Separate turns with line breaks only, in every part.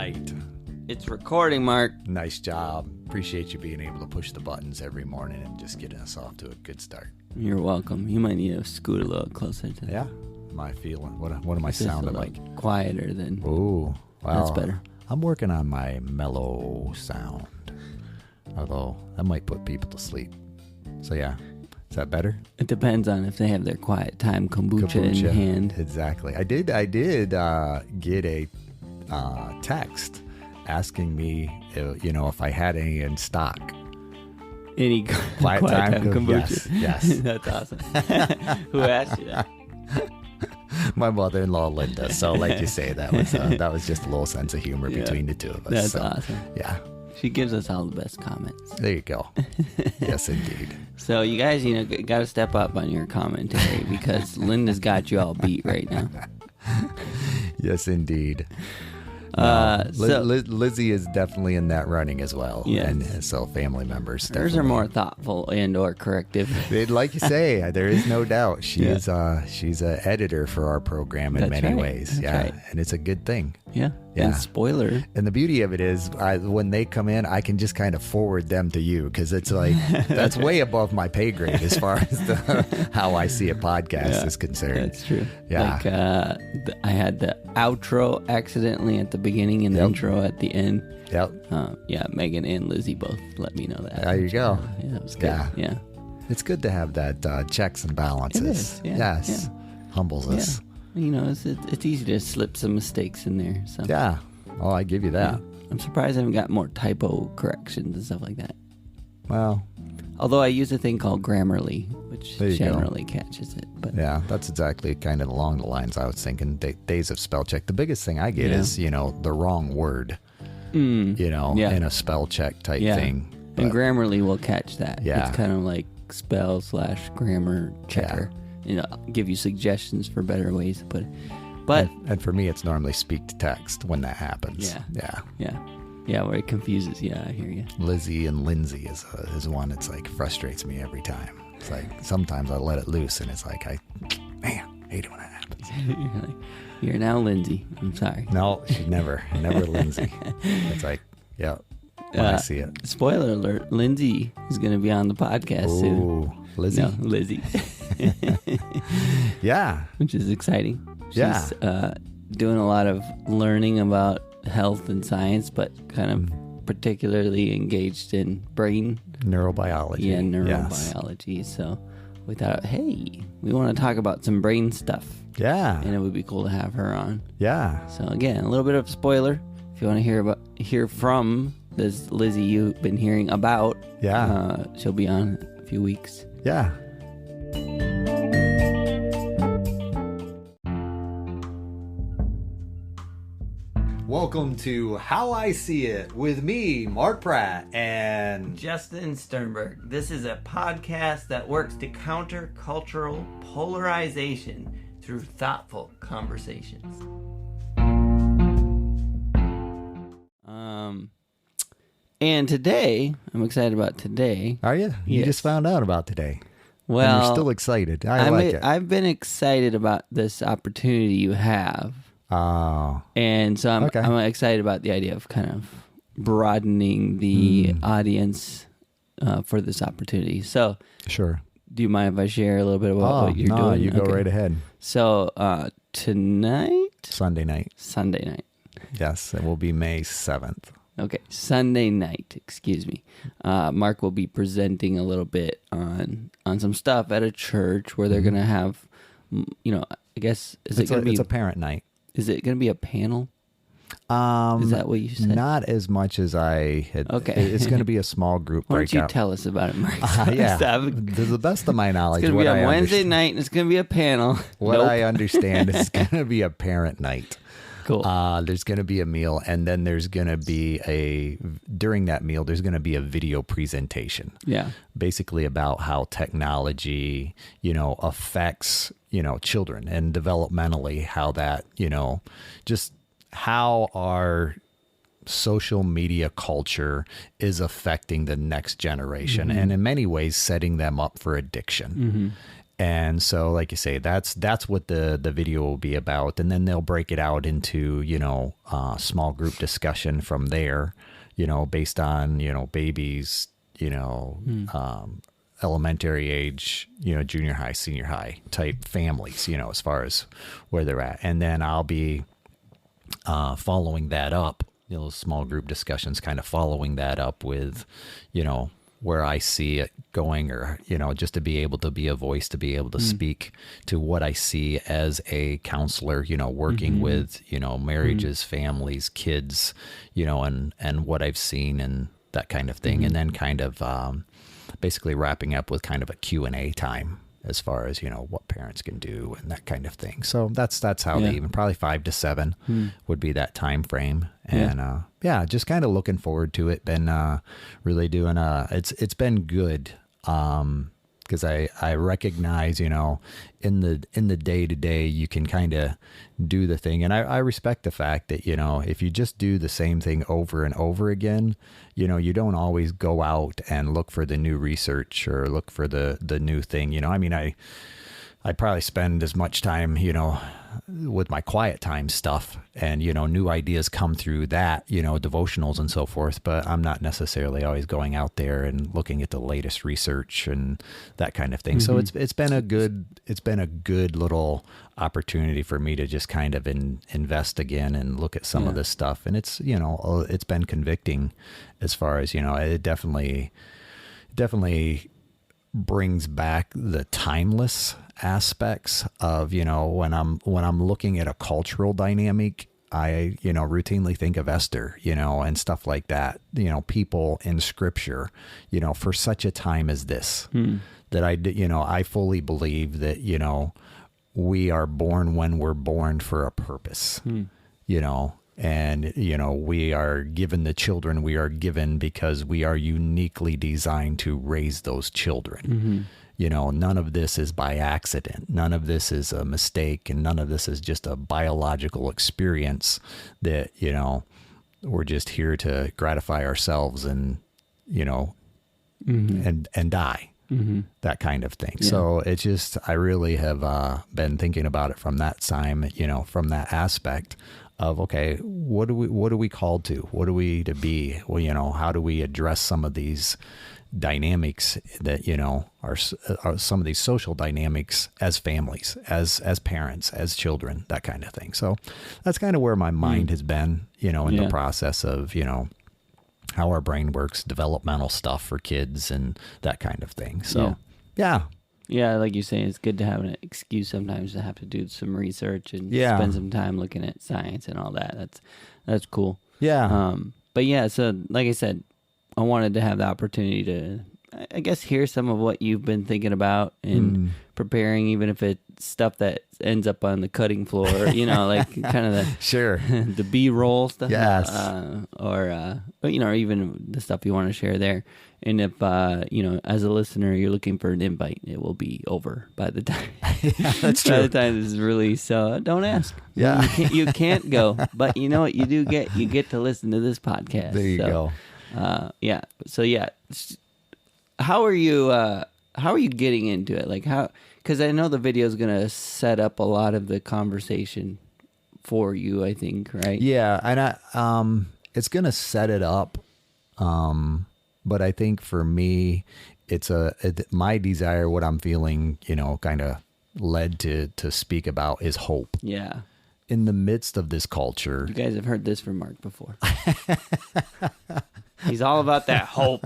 right.
It's recording, Mark.
Nice job. Appreciate you being able to push the buttons every morning and just getting us off to a good start.
You're welcome. You might need to scoot a little closer to that.
Yeah. Am I feeling? What am I sounding like?
Quieter than.
Ooh. Well,
that's better.
I'm working on my mellow sound. Although that might put people to sleep. So yeah. Is that better?
It depends on if they have their quiet time kombucha in hand.
Exactly. I did get a text asking me, if I had any in stock.
Any quiet time kombucha?
Yes.
That's awesome. Who asked you that?
My mother-in-law, Linda. So like you say, that was just a little sense of humor between the two of us.
That's awesome.
Yeah.
She gives us all the best comments.
There you go. Yes, indeed.
So you guys, got to step up on your commentary because Linda's got you all beat right now.
Yes, indeed. Lizzie is definitely in that running as well.
Yes.
And so family members.
Hers are more thoughtful and or corrective.
Like you say, there is no doubt. She's an editor for our program in many ways.
That's right.
And it's a good thing.
Yeah. And spoiler.
And the beauty of it is when they come in, I can just kind of forward them to you because it's like, that's way above my pay grade as far as how I see a podcast is concerned.
That's true.
Yeah.
Like I had the outro accidentally at the beginning and the intro at the end.
Yep.
Megan and Lizzie both let me know that.
There you go.
Yeah, that was good. Yeah.
It's good to have that checks and balances.
It is. Yeah.
Yes.
Yeah.
Humbles us.
It's easy to slip some mistakes in there. So
yeah. Oh, I give you that.
Yeah. I'm surprised I haven't got more typo corrections and stuff like that.
Well,
although I use a thing called Grammarly, which generally
go.
catches it. But
yeah, that's exactly kind of along the lines I was thinking. Days of spell check. The biggest thing I get is the wrong word. In a spell check type thing.
But, and Grammarly will catch that.
Yeah.
It's kind of like spell/grammar checker.
Yeah.
Give you suggestions for better ways to put it. But
and for me, it's normally speak to text when that happens.
Yeah, where it confuses. Yeah, I hear you.
Lizzie and Lindsay is one that's like frustrates me every time. It's like sometimes I let it loose and it's like I hate it when that happens.
You're now Lindsay. I'm sorry.
No, she's never Lindsay. It's like, when I see it.
Spoiler alert: Lindsay is going to be on the podcast soon.
Lizzie?
No, Lizzie.
Yeah.
Which is exciting. She's doing a lot of learning about health and science, but kind of particularly engaged in brain
neurobiology.
Yeah, neurobiology. Yes. So we thought, hey, we want to talk about some brain stuff.
Yeah.
And it would be cool to have her on.
Yeah.
So again, a little bit of spoiler. If you want to hear from this Lizzie you've been hearing about, she'll be on in a few weeks.
Yeah. Welcome to How I See It with me, Mark Pratt, and
Justin Sternberg. This is a podcast that works to counter cultural polarization through thoughtful conversations. And today, I'm excited about today.
Are you? You just found out about today.
Well,
and you're still excited. I like it.
I've been excited about this opportunity you have.
Oh.
And so I'm excited about the idea of kind of broadening the audience for this opportunity. So,
sure.
Do you mind if I share a little bit about what you're doing?
You go right ahead.
So tonight?
Sunday night.
Yes,
it will be May 7th.
Okay, Sunday night, excuse me. Mark will be presenting a little bit on some stuff at a church where they're going to have, I guess, it's a
parent night.
Is it going to be a panel? Is that what you said?
Not as much as I had. Okay. It's going to be a small group breakout.
Why don't you tell us about it, Mark?
To the best of my knowledge.
It's going to be on Wednesday night and it's going to be a panel.
What I understand is it's going to be a parent night.
Cool.
There's going to be a meal, and then there's going to be during that meal, there's going to be a video presentation.
Yeah.
Basically about how technology, affects, children and developmentally how that, just how our social media culture is affecting the next generation and in many ways setting them up for addiction. And so, like you say, that's what the video will be about. And then they'll break it out into, small group discussion from there, based on, babies, elementary age, junior high, senior high type families, as far as where they're at. And then I'll be following that up, small group discussions, kind of following that up with, where I see it going, or, just to be able to be a voice, to be able to speak to what I see as a counselor, working with, marriages, families, kids, and what I've seen and that kind of thing. And then kind of basically wrapping up with kind of a Q&A time as far as, what parents can do and that kind of thing. So that's how they even, probably 5 to 7 would be that time frame. And just kind of looking forward to it. Been really doing it's been good. Because I recognize, in the day to day, you can kind of do the thing. And I respect the fact that, if you just do the same thing over and over again, you don't always go out and look for the new research or look for the new thing. I mean, I probably spend as much time, with my quiet time stuff, and, new ideas come through that, devotionals and so forth, but I'm not necessarily always going out there and looking at the latest research and that kind of thing. So it's been a good little opportunity for me to just kind of invest again and look at some of this stuff. And it's, it's been convicting as far as, it definitely brings back the timeless aspects of, when I'm looking at a cultural dynamic, I, routinely think of Esther, and stuff like that, people in scripture, for such a time as this, that I fully believe that, we are born when we're born for a purpose, and, we are given the children we are given because we are uniquely designed to raise those children. None of this is by accident. None of this is a mistake. And none of this is just a biological experience that, we're just here to gratify ourselves and, and die. That kind of thing. Yeah. So it's just, I really have been thinking about it from that time, from that aspect of, okay, what are we called to? What are we to be? Well, how do we address some of these dynamics that, are some of these social dynamics as families, as parents, as children, that kind of thing. So that's kind of where my mind has been, in the process of, how our brain works, developmental stuff for kids and that kind of thing. So, yeah.
Yeah, like you say, it's good to have an excuse sometimes to have to do some research and spend some time looking at science and all that. That's cool.
Yeah.
But yeah, so like I said, I wanted to have the opportunity to, I guess, hear some of what you've been thinking about and preparing, even if it's stuff that ends up on the cutting floor, like kind of the the B-roll stuff.
Yes.
Or even the stuff you want to share there. And if, as a listener, you're looking for an invite, it will be over by the time.
Yeah, that's true.
By the time this is released. So don't ask.
Yeah.
You can't go. But you know what you do get? You get to listen to this podcast.
There you go.
Yeah. So yeah. How are you getting into it? Like because I know the video is going to set up a lot of the conversation for you, I think, right?
Yeah. And it's going to set it up. But I think for me, it's my desire, what I'm feeling, kind of led to speak about is hope.
Yeah.
In the midst of this culture.
You guys have heard this from Mark before. He's all about that hope.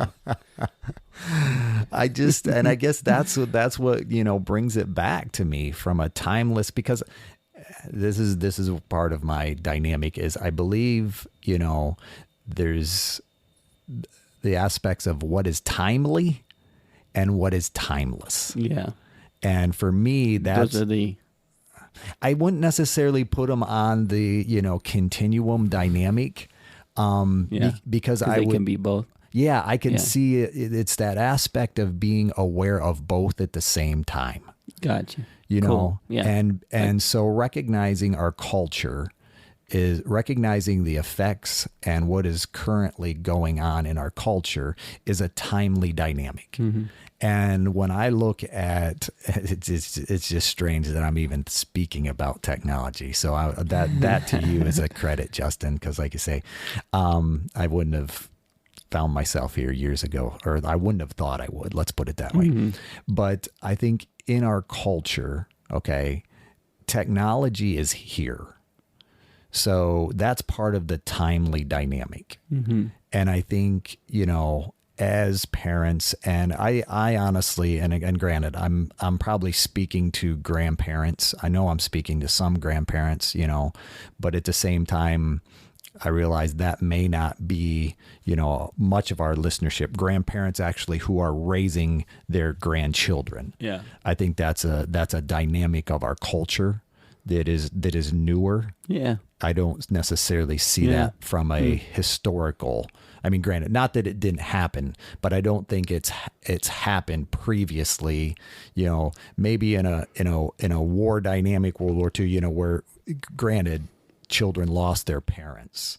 I guess that's what, brings it back to me from a timeless, because this is part of my dynamic is I believe, there's the aspects of what is timely and what is timeless.
Yeah.
And for me,
those are
I wouldn't necessarily put them on the, continuum dynamic. Because
they can be both.
Yeah. I can see it's that aspect of being aware of both at the same time.
Gotcha.
Cool.
Yeah.
And so recognizing our culture is recognizing the effects and what is currently going on in our culture is a timely dynamic. And when I look at it's just strange that I'm even speaking about technology. So that to you is a credit, Justin, because like you say, I wouldn't have found myself here years ago, or I wouldn't have thought I would. Let's put it that way. But I think in our culture, okay, technology is here. So that's part of the timely dynamic. And I think, as parents, and I honestly, and granted, I'm probably speaking to grandparents. I know I'm speaking to some grandparents, but at the same time, I realize that may not be, much of our listenership. Grandparents actually who are raising their grandchildren.
Yeah. I
think that's a dynamic of our culture that is newer.
Yeah.
I don't necessarily see that from a historical. I mean, granted, not that it didn't happen, but I don't think it's happened previously. Maybe in a war dynamic, World War II. Where granted, children lost their parents,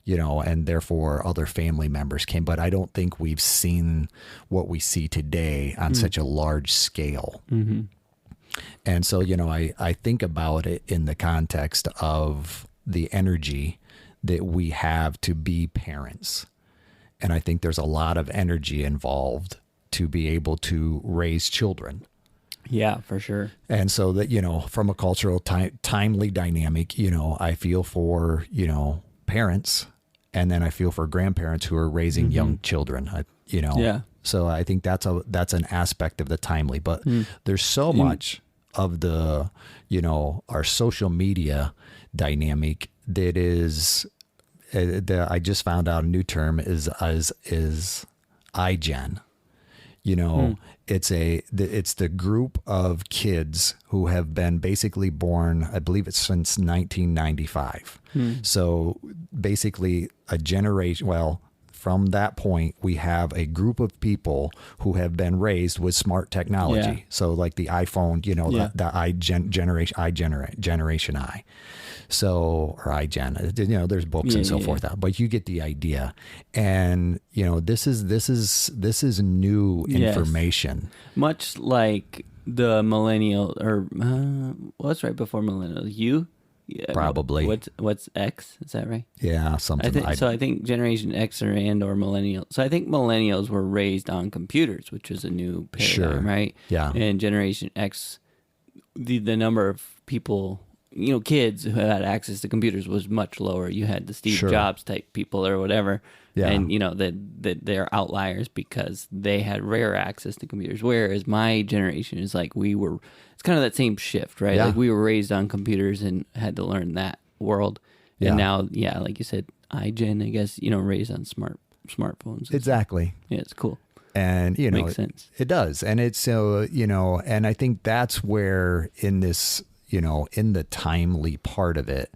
and therefore other family members came. But I don't think we've seen what we see today on such a large scale. And so, I think about it in the context of the energy that we have to be parents. And I think there's a lot of energy involved to be able to raise children.
Yeah, for sure.
And so that, from a cultural timely dynamic, I feel for, parents, and then I feel for grandparents who are raising young children,
Yeah.
So I think that's an aspect of the timely, but there's so much of the, our social media dynamic that is, I just found out a new term is iGen. It's the group of kids who have been basically born, I believe it's since 1995. So basically a generation, from that point, we have a group of people who have been raised with smart technology.
Yeah.
So like the iPhone, generation I. So, or iGen, there's books and so forth out, but you get the idea. And, this is new information.
Much like the millennial, or what's right before millennial?
Probably.
What's X? Is that right?
Yeah, something.
I think Generation X or millennial. So I think millennials were raised on computers, which was a new paradigm, right?
Yeah.
And Generation X, the number of people, kids who had access to computers was much lower. You had the Steve Jobs type people or whatever. Yeah. And that they're outliers because they had rare access to computers. Whereas my generation is like it's kind of that same shift, right?
Yeah.
Like we were raised on computers and had to learn that world. And now, like you said, iGen, I guess, raised on smartphones.
Exactly.
Yeah, it's cool.
And,
makes sense.
It does. And it's so, and I think that's where in this, in the timely part of it,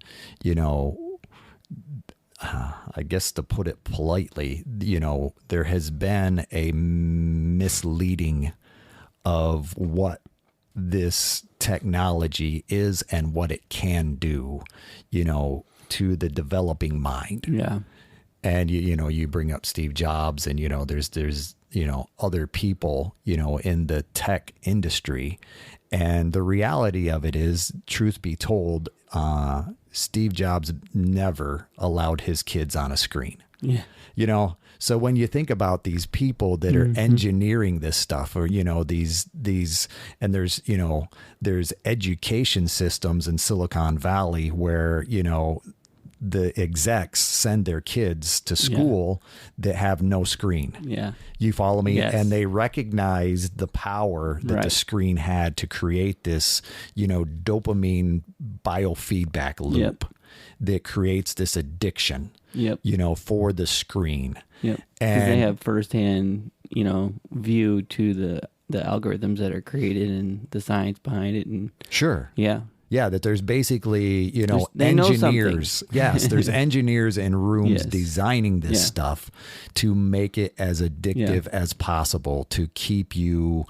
I guess to put it politely, there has been a misleading of what this technology is and what it can do, to the developing mind.
Yeah.
And, you bring up Steve Jobs and, there's, other people, in the tech industry. And the reality of it is, truth be told, Steve Jobs never allowed his kids on a screen.
Yeah.
So when you think about these people that are engineering this stuff, or, these, and there's education systems in Silicon Valley where, the execs send their kids to school that have no screen.
Yeah.
You follow me?
Yes.
And they recognize the power that the screen had to create this, dopamine biofeedback loop that creates this addiction, for the screen.
Yep. Because they have firsthand, view to the algorithms that are created and the science behind it. And
sure.
Yeah.
Yeah, that there's basically,
they
engineers. Yes, there's engineers in rooms
Yes.
designing this stuff to make it as addictive as possible to keep you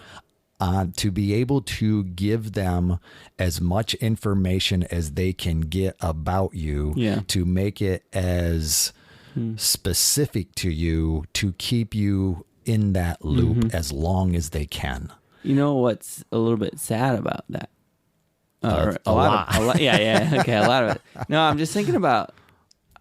to be able to give them as much information as they can get about you, to make it as specific to you, to keep you in that loop as long as they can.
You know what's a little bit sad about that?
A lot.
Yeah. Okay, a lot of it. No, I'm just thinking about.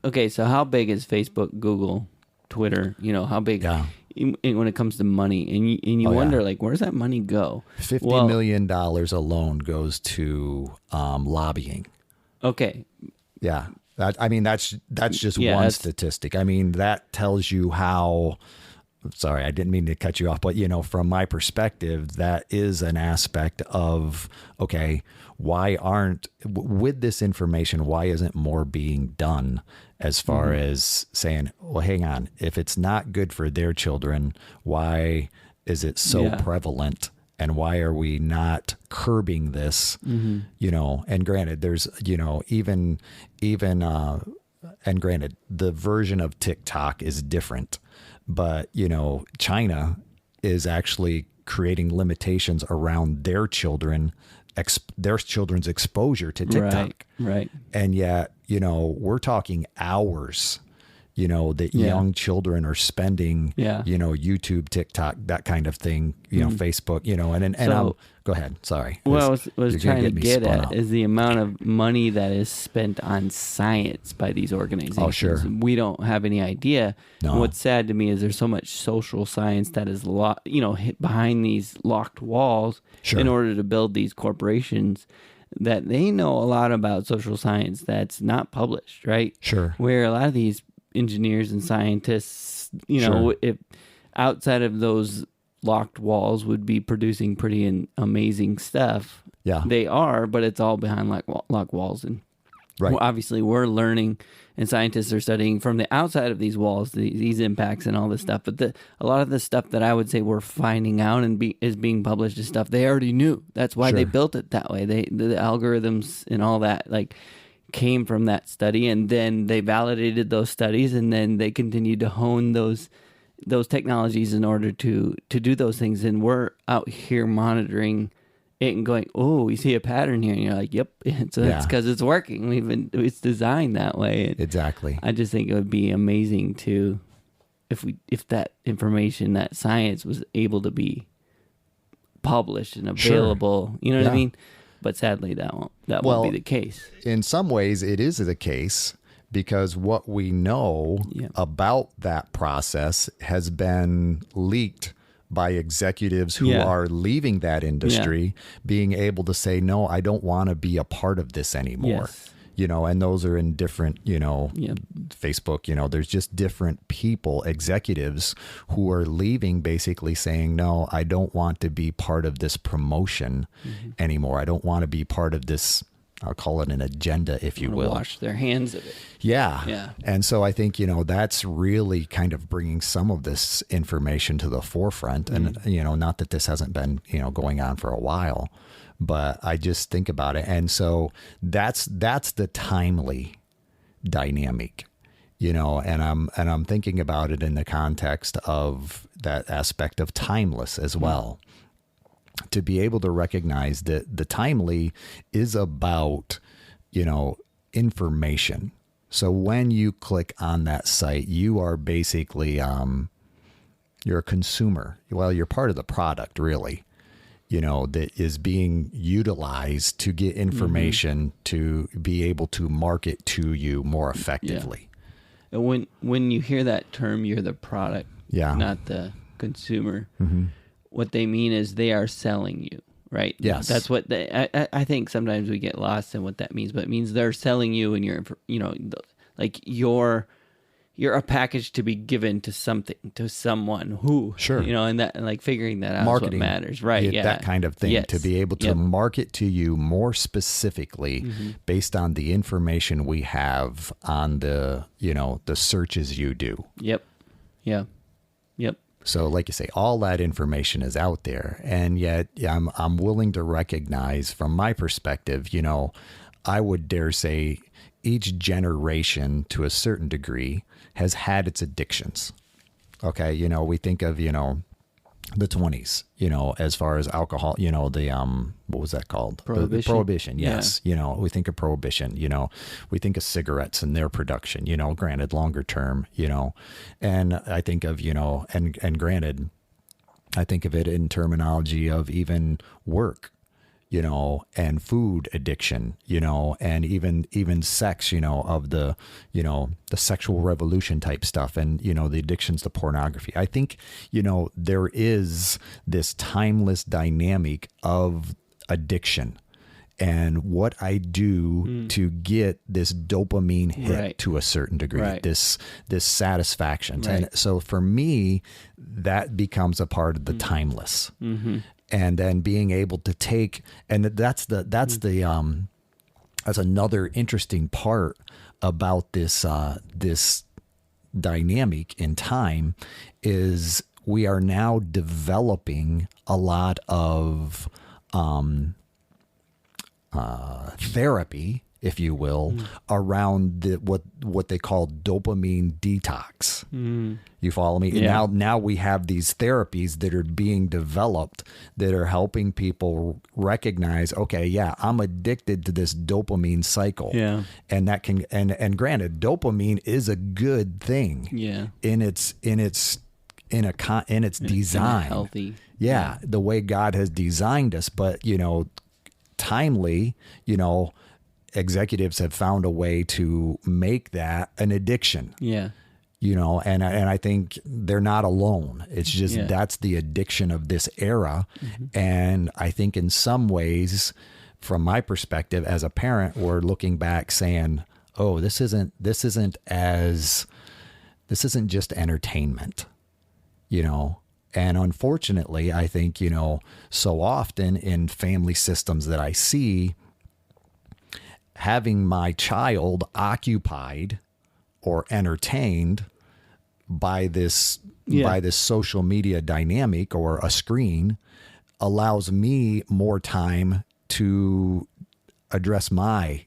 Okay, so how big is Facebook, Google, Twitter? You know, how big when it comes to money, and you wonder like, where does that money go?
$50 million alone goes to lobbying.
Okay.
Yeah. That's just one statistic. I mean, that tells you how. Sorry, I didn't mean to cut you off, but from my perspective, that is an aspect of, okay, why aren't, with this information, why isn't more being done as far as saying, well, hang on, if it's not good for their children, why is it so prevalent? And why are we not curbing this? And granted, there's, even, and granted, the version of TikTok is different. But, China is actually creating limitations around their children's exposure to TikTok.
Right.
And yet, we're talking hours, that young children are spending, YouTube, TikTok, that kind of thing, Facebook, and go ahead. Sorry.
What I was trying to get at is the amount of money that is spent on science by these organizations.
Oh, sure.
We don't have any idea.
No.
And what's sad to me is there's so much social science that is hit behind these locked walls in order to build these corporations that they know a lot about social science that's not published, right?
Sure.
Where a lot of these engineers and scientists, if outside of those locked walls would be producing pretty amazing stuff.
Yeah.
They are, but it's all behind locked walls. And obviously we're learning and scientists are studying from the outside of these walls, these impacts and all this stuff. But a lot of the stuff that I would say we're finding out and is being published is stuff they already knew. That's why they built it that way. The algorithms and all that, came from that study, and then they validated those studies, and then they continued to hone those technologies in order to do those things. And we're out here monitoring it and going, oh, we see a pattern here, and you're like, yep, it's because it's working. It's designed that way. And
exactly.
I just think it would be amazing if that information, that science was able to be published and available. You know what I mean? But sadly, that won't be the case.
In some ways, it is the case because what we know about that process has been leaked by executives who are leaving that industry, being able to say, no, I don't want to be a part of this anymore.
Yes.
And those are in different, Facebook, there's just different people, executives who are leaving basically saying, no, I don't want to be part of this promotion anymore. I don't want to be part of this, I'll call it an agenda, if you will.
Wash their hands of it.
Yeah. And so I think, that's really kind of bringing some of this information to the forefront. And, not that this hasn't been, going on for a while, but I just think about it. And so that's the timely dynamic, and I'm thinking about it in the context of that aspect of timeless as well. To be able to recognize that the timely is about, information. So when you click on that site, you are basically, you're a consumer. Well, you're part of the product, really. That is being utilized to get information to be able to market to you more effectively.
Yeah. And when you hear that term, you're the product, not the consumer. What they mean is they are selling you, right?
Yes.
That's what I think sometimes we get lost in what that means, but it means they're selling you and you're a package to be given to someone who, and that, figuring that out
marketing,
is what matters, right?
That kind of thing, to be able to market to you more specifically based on the information we have on the searches you do.
Yep.
So like you say, all that information is out there. And yet I'm willing to recognize from my perspective, I would dare say each generation to a certain degree has had its addictions. Okay. We think of, the 20s, as far as alcohol, what was that called?
Prohibition.
The prohibition. Yes. We think of prohibition, we think of cigarettes and their production, granted longer term, and I think of, and granted, I think of it in terminology of even work, and food addiction, and even sex, of the sexual revolution type stuff, and, the addictions to pornography. I think, there is this timeless dynamic of addiction and what I do to get this dopamine hit to a certain degree, this satisfaction.
Right.
And so for me, that becomes a part of the timeless. And then being able to take, and that's another interesting part about this dynamic in time, is we are now developing a lot of therapy, if you will, around what they call dopamine detox. You follow me?
Yeah.
Now we have these therapies that are being developed that are helping people recognize, okay, yeah, I'm addicted to this dopamine cycle.
Yeah.
And that can, and granted, dopamine is a good thing.
Yeah.
In its design.
Healthy.
Yeah, the way God has designed us, but timely, executives have found a way to make that an addiction.
Yeah.
And I think they're not alone. It's just that's the addiction of this era. And I think in some ways, from my perspective as a parent, we're looking back saying, oh, this isn't just entertainment, And unfortunately, I think, so often in family systems that I see, having my child occupied or entertained by this social media dynamic or a screen allows me more time to address my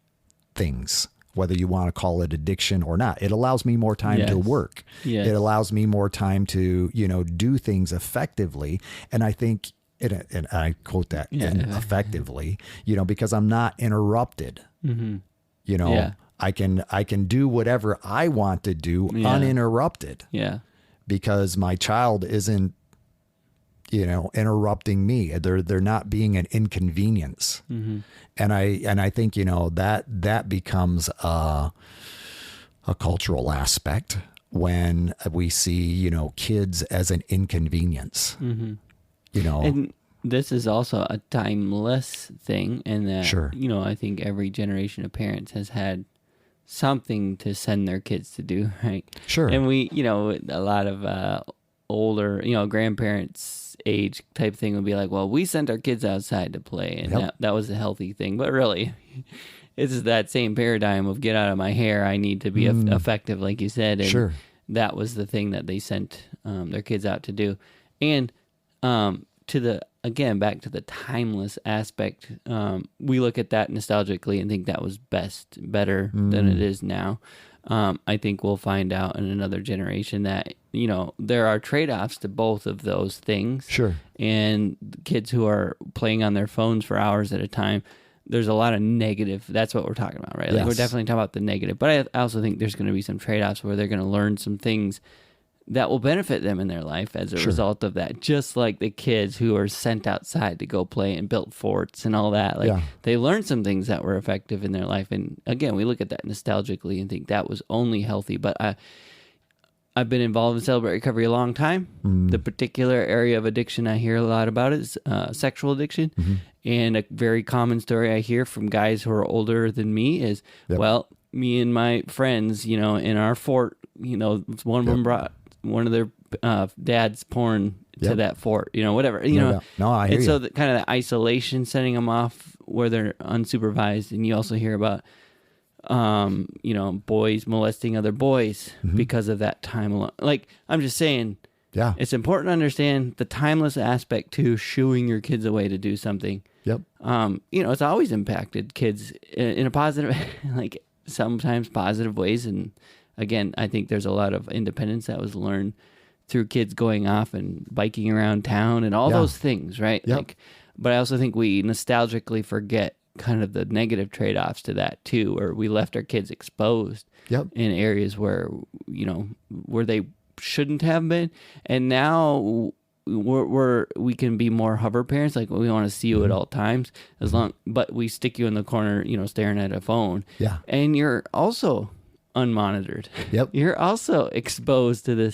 things, whether you want to call it addiction or not. It allows me more time to work.
Yes.
It allows me more time to, do things effectively. And I think, and I quote that, and effectively, because I'm not interrupted. I can do whatever I want to do uninterrupted.
Yeah. Because
my child isn't, interrupting me. They're not being an inconvenience. And I think, that becomes a cultural aspect when we see, kids as an inconvenience.
And this is also a timeless thing, and that,
Sure.
I think every generation of parents has had something to send their kids to do, right?
Sure.
And we, a lot of older, grandparents age type thing would be like, well, we sent our kids outside to play, and that was a healthy thing. But really, it's that same paradigm of get out of my hair. I need to be effective, like you said. And
Sure.
that was the thing that they sent their kids out to do. And back to the timeless aspect, we look at that nostalgically and think that was better than it is now. I think we'll find out in another generation that, there are trade-offs to both of those things.
Sure.
And kids who are playing on their phones for hours at a time, there's a lot of negative. That's what we're talking about, right? Like
Yes.
we're definitely talking about the negative. But I also think there's going to be some trade-offs where they're going to learn some things that will benefit them in their life as a result of that. Just like the kids who are sent outside to go play and build forts and all that. They learned some things that were effective in their life. And again, we look at that nostalgically and think that was only healthy. But I've been involved in Celebrate Recovery a long time. The particular area of addiction I hear a lot about is sexual addiction. And a very common story I hear from guys who are older than me is, well, me and my friends, in our fort, one of them brought one of their dad's porn to that fort, whatever,
No, I hear
and so
you.
kind of the isolation, setting them off where they're unsupervised. And you also hear about, boys molesting other boys because of that time alone. Like, I'm just saying, it's important to understand the timeless aspect to shooing your kids away to do something. It's always impacted kids in a positive, like sometimes positive ways. And again, I think there's a lot of independence that was learned through kids going off and biking around town and all
Yeah.
those things, right?
Yep.
Like, but I also think we nostalgically forget kind of the negative trade-offs to that too, where we left our kids exposed
Yep.
in areas where, you know, where they shouldn't have been. And now we can be more hover parents. Like, we want to see you at all times, but we stick you in the corner, you know, staring at a phone.
Yeah.
And you're also unmonitored.
Yep.
You're also exposed to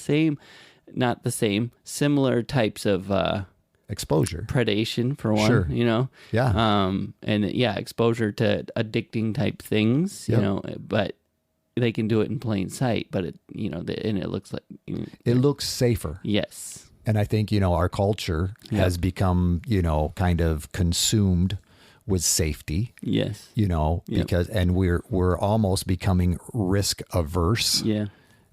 similar types of
Exposure.
predation, for one.
Sure.
You know.
Yeah.
And yeah, exposure to addicting type things.
Yep.
You know, but they can do it in plain sight. But it, you know, and it looks like
It looks safer.
yes.
And I think, you know, our culture has become, you know, kind of consumed with safety,
Yes.
you know, because, and we're almost becoming risk averse,
Yeah.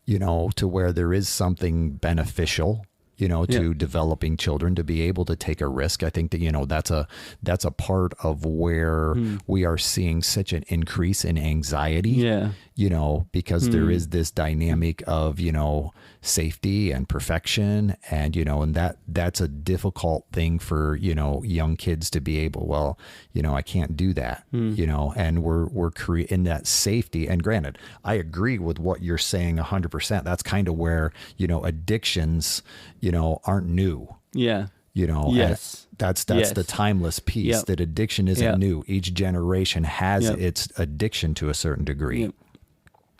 you know, to where there is something beneficial, you know, to developing children to be able to take a risk. I think that, you know, that's a part of where we are seeing such an increase in anxiety,
Yeah.
you know, because there is this dynamic of, you know, safety and perfection, and, you know, and that's a difficult thing for, you know, young kids to be able, well, you know, I can't do that, you know, and we're creating that safety. And granted, I agree with what you're saying 100%. That's kind of where, you know, addictions, you know, aren't new.
Yeah.
You know,
Yes.
and that's
Yes.
the timeless piece,
Yep.
that addiction isn't
Yep.
new. Each generation has
Yep.
its addiction to a certain degree.
Yep.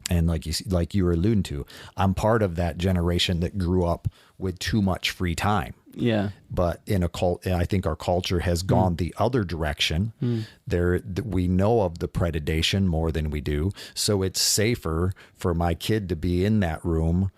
And like you were alluding to, I'm part of that generation that grew up with too much free time.
Yeah.
But I think our culture has gone the other direction. We know of the predation more than we do. So it's safer for my kid to be in that room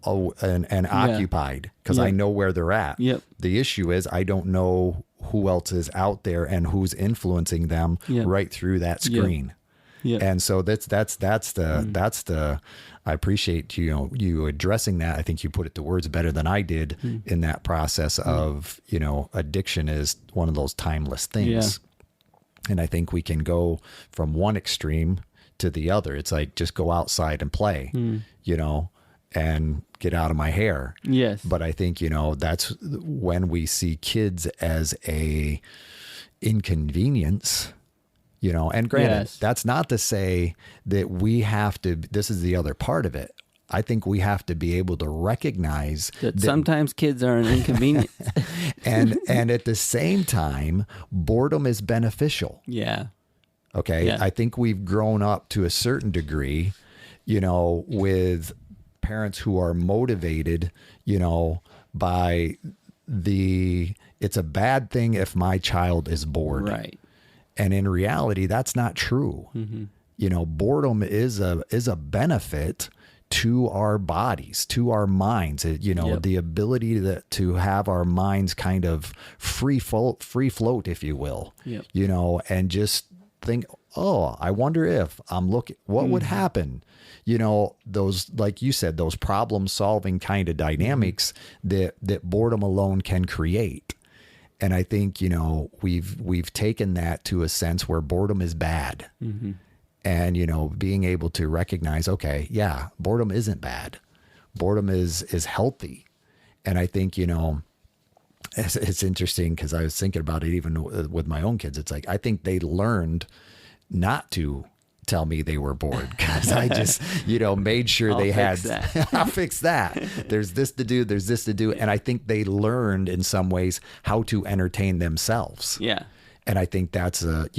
and occupied, because I know where they're at.
Yep.
The issue is I don't know who else is out there and who's influencing them right through that screen.
Yeah.
And so that's the I appreciate you addressing that. I think you put it to words better than I did in that process of, you know, addiction is one of those timeless things. And I think we can go from one extreme to the other. It's like, just go outside and play, you know, and get out of my hair.
Yes.
But I think, you know, that's when we see kids as a inconvenience. You know, and granted, that's not to say that we have to, this is the other part of it. I think we have to be able to recognize
that sometimes kids are an inconvenience.
and at the same time, boredom is beneficial.
Yeah.
Okay.
Yeah.
I think we've grown up to a certain degree, you know, with parents who are motivated, you know, by it's a bad thing if my child is bored.
Right.
And in reality, that's not true. You know, boredom is a benefit to our bodies, to our minds. You know, the ability to have our minds kind of free float, if you will. You know, and just think, oh, I wonder if I'm looking, what would happen? You know, those, like you said, those problem solving kind of dynamics that boredom alone can create. And I think, you know, we've taken that to a sense where boredom is bad. And, you know, being able to recognize, okay, yeah, boredom isn't bad. Boredom is healthy. And I think, you know, it's interesting, because I was thinking about it even with my own kids. It's like, I think they learned not to tell me they were bored, because I just, you know, made sure they had, I'll fix that. There's this to do. There's this to do. And I think they learned in some ways how to entertain themselves.
Yeah.
And I think that's a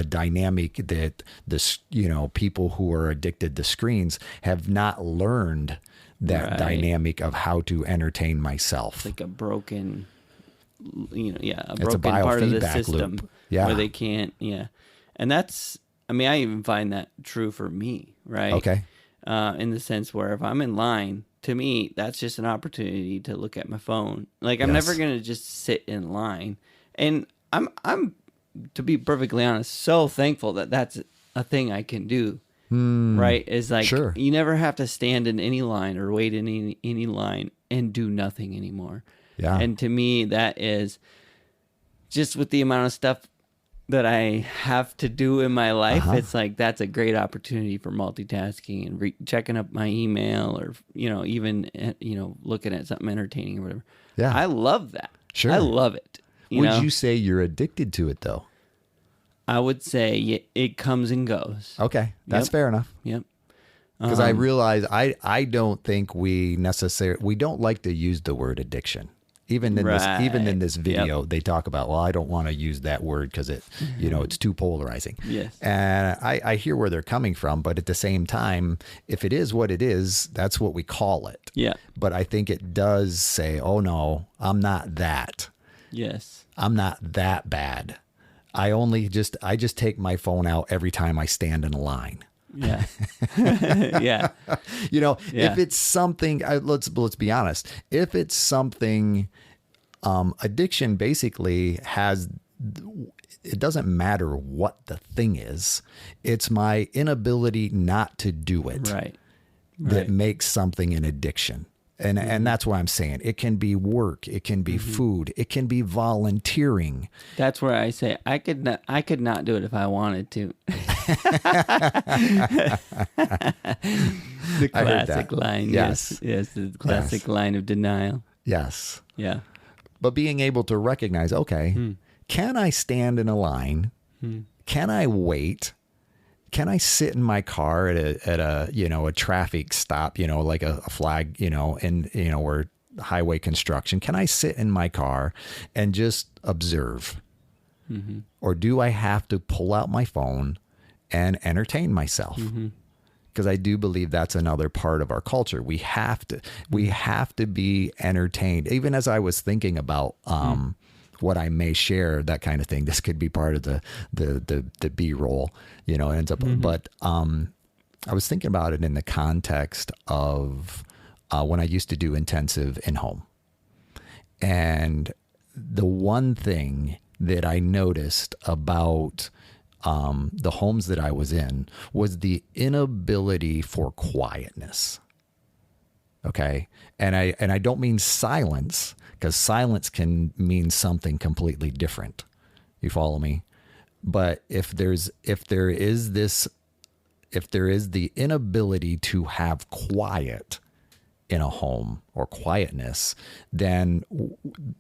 dynamic that you know, people who are addicted to screens have not learned that dynamic of how to entertain myself.
It's like a broken, you know, a
It's a
broken part of the
biofeedback
system
loop. Yeah.
where they can't, and that's, I mean, I even find that true for me, right?
Okay.
In the sense where if I'm in line, to me, that's just an opportunity to look at my phone. Like, I'm never going to just sit in line. And I'm, to be perfectly honest, so thankful that that's a thing I can do, right? Is like, you never have to stand in any line or wait in any line and do nothing anymore.
Yeah.
And to me, that is just with the amount of stuff that I have to do in my life,
Uh-huh.
it's like that's a great opportunity for multitasking and checking up my email, or even looking at something entertaining or whatever.
Yeah.
I love that.
Sure.
I love it.
Would you say you're addicted to it though?
I would say it comes and goes.
Okay, that's
Yep.
fair enough.
Yep.
Because I realize I don't think we don't like to use the word addiction. Even in this video,
Yep.
they talk about, well, I don't want to use that word because it's too polarizing.
Yes.
And I hear where they're coming from, but at the same time, if it is what it is, that's what we call it.
Yeah.
But I think it does say, oh no, I'm not that.
Yes.
I'm not that bad. I just take my phone out every time I stand in a line.
Yeah. Yeah.
If it's something, let's be honest. If it's something, addiction basically it doesn't matter what the thing is. It's my inability not to do it
Right.
that makes something an addiction. And that's what I'm saying. It can be work. It can be food. It can be volunteering.
That's where I say I could not do it if I wanted to. The
I heard
classic
that.
line.
Yes.
Yes, the classic line of denial.
Yes.
Yeah.
But being able to recognize, okay, can I stand in a line? Can I wait? Can I sit in my car at a traffic stop, like a flag, or highway construction? Can I sit in my car and just observe? Or do I have to pull out my phone and entertain myself? Because I do believe that's another part of our culture. We have to be entertained. Even as I was thinking about what I may share, that kind of thing. This could be part of the B-roll, ends up. But I was thinking about it in the context of when I used to do intensive in-home. And the one thing that I noticed about the homes that I was in was the inability for quietness. Okay. And I don't mean silence, because silence can mean something completely different. You follow me? But if there is the inability to have quiet in a home or quietness, then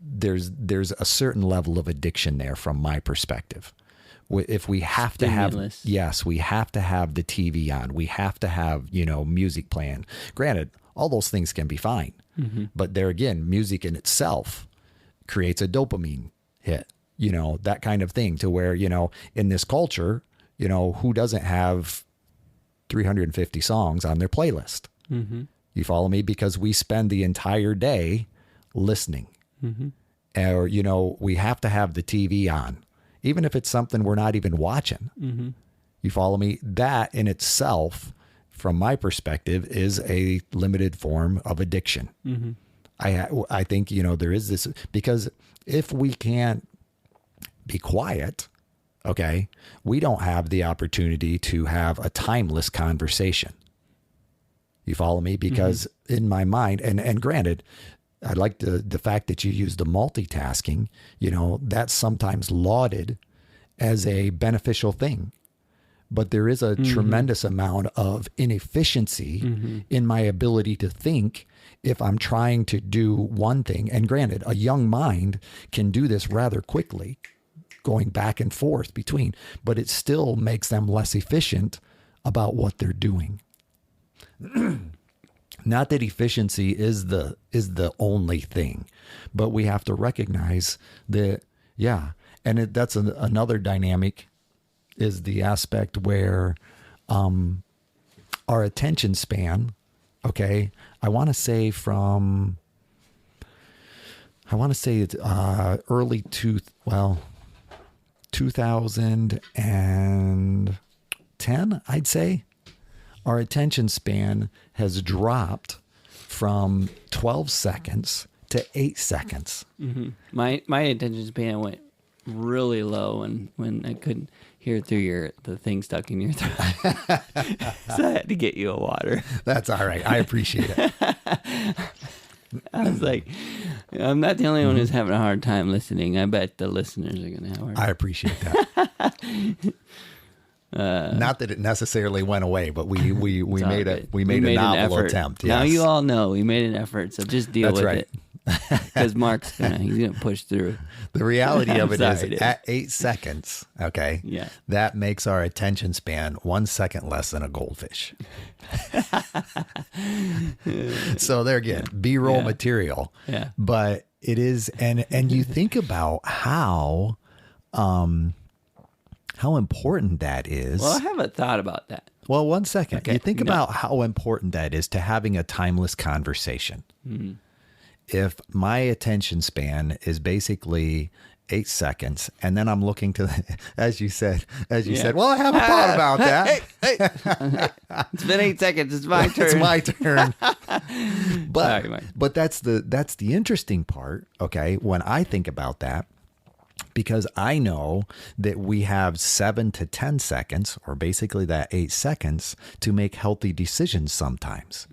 there's a certain level of addiction there from my perspective. If we have to have, yes, we have to have the TV on, we have to have, music playing. Granted, all those things can be fine. But there again, music in itself creates a dopamine hit, that kind of thing, to where, in this culture, who doesn't have 350 songs on their playlist? You follow me? Because we spend the entire day listening. Or, we have to have the TV on, even if it's something we're not even watching. You follow me? That in itself, from my perspective, is a limited form of addiction. I think, there is this, because if we can't be quiet, okay, we don't have the opportunity to have a timeless conversation. You follow me? Because in my mind, and granted, I like the fact that you use the multitasking, that's sometimes lauded as a beneficial thing. But there is a tremendous amount of inefficiency in my ability to think if I'm trying to do one thing. And granted, a young mind can do this rather quickly, going back and forth between, but it still makes them less efficient about what they're doing. Not that efficiency is the only thing, but we have to recognize that, yeah. And that's another dynamic, is the aspect where our attention span, okay, I want to say it's early 2010, I'd say. Our attention span has dropped from 12 seconds to 8 seconds.
My attention span went really low when I couldn't hear through the thing stuck in your throat. So I had to get you a water.
That's all right. I appreciate it.
I was like, I'm not the only one who's having a hard time listening. I bet the listeners are going to have a hard time.
I appreciate that. Not that it necessarily went away, but we made a novel attempt. Yes.
Now you all know we made an effort, so just deal with
right.
it. Because Mark's he's gonna push through.
The reality of it is at 8 seconds, okay?
Yeah.
That makes our attention span 1 second less than a goldfish. So there again, B-roll material.
Yeah.
But it is, and you think about how important that is.
Well, I haven't thought about that.
Well, 1 second.
Okay.
You think about how important that is to having a timeless conversation.
Mm-hmm.
If my attention span is basically 8 seconds, and then I'm looking to, as you said, well, I haven't thought about that.
Hey. It's been 8 seconds. It's my turn.
It's my turn. But,
Sorry,
but that's the interesting part. Okay. When I think about that, because I know that we have 7 to 10 seconds, or basically that 8 seconds, to make healthy decisions sometimes.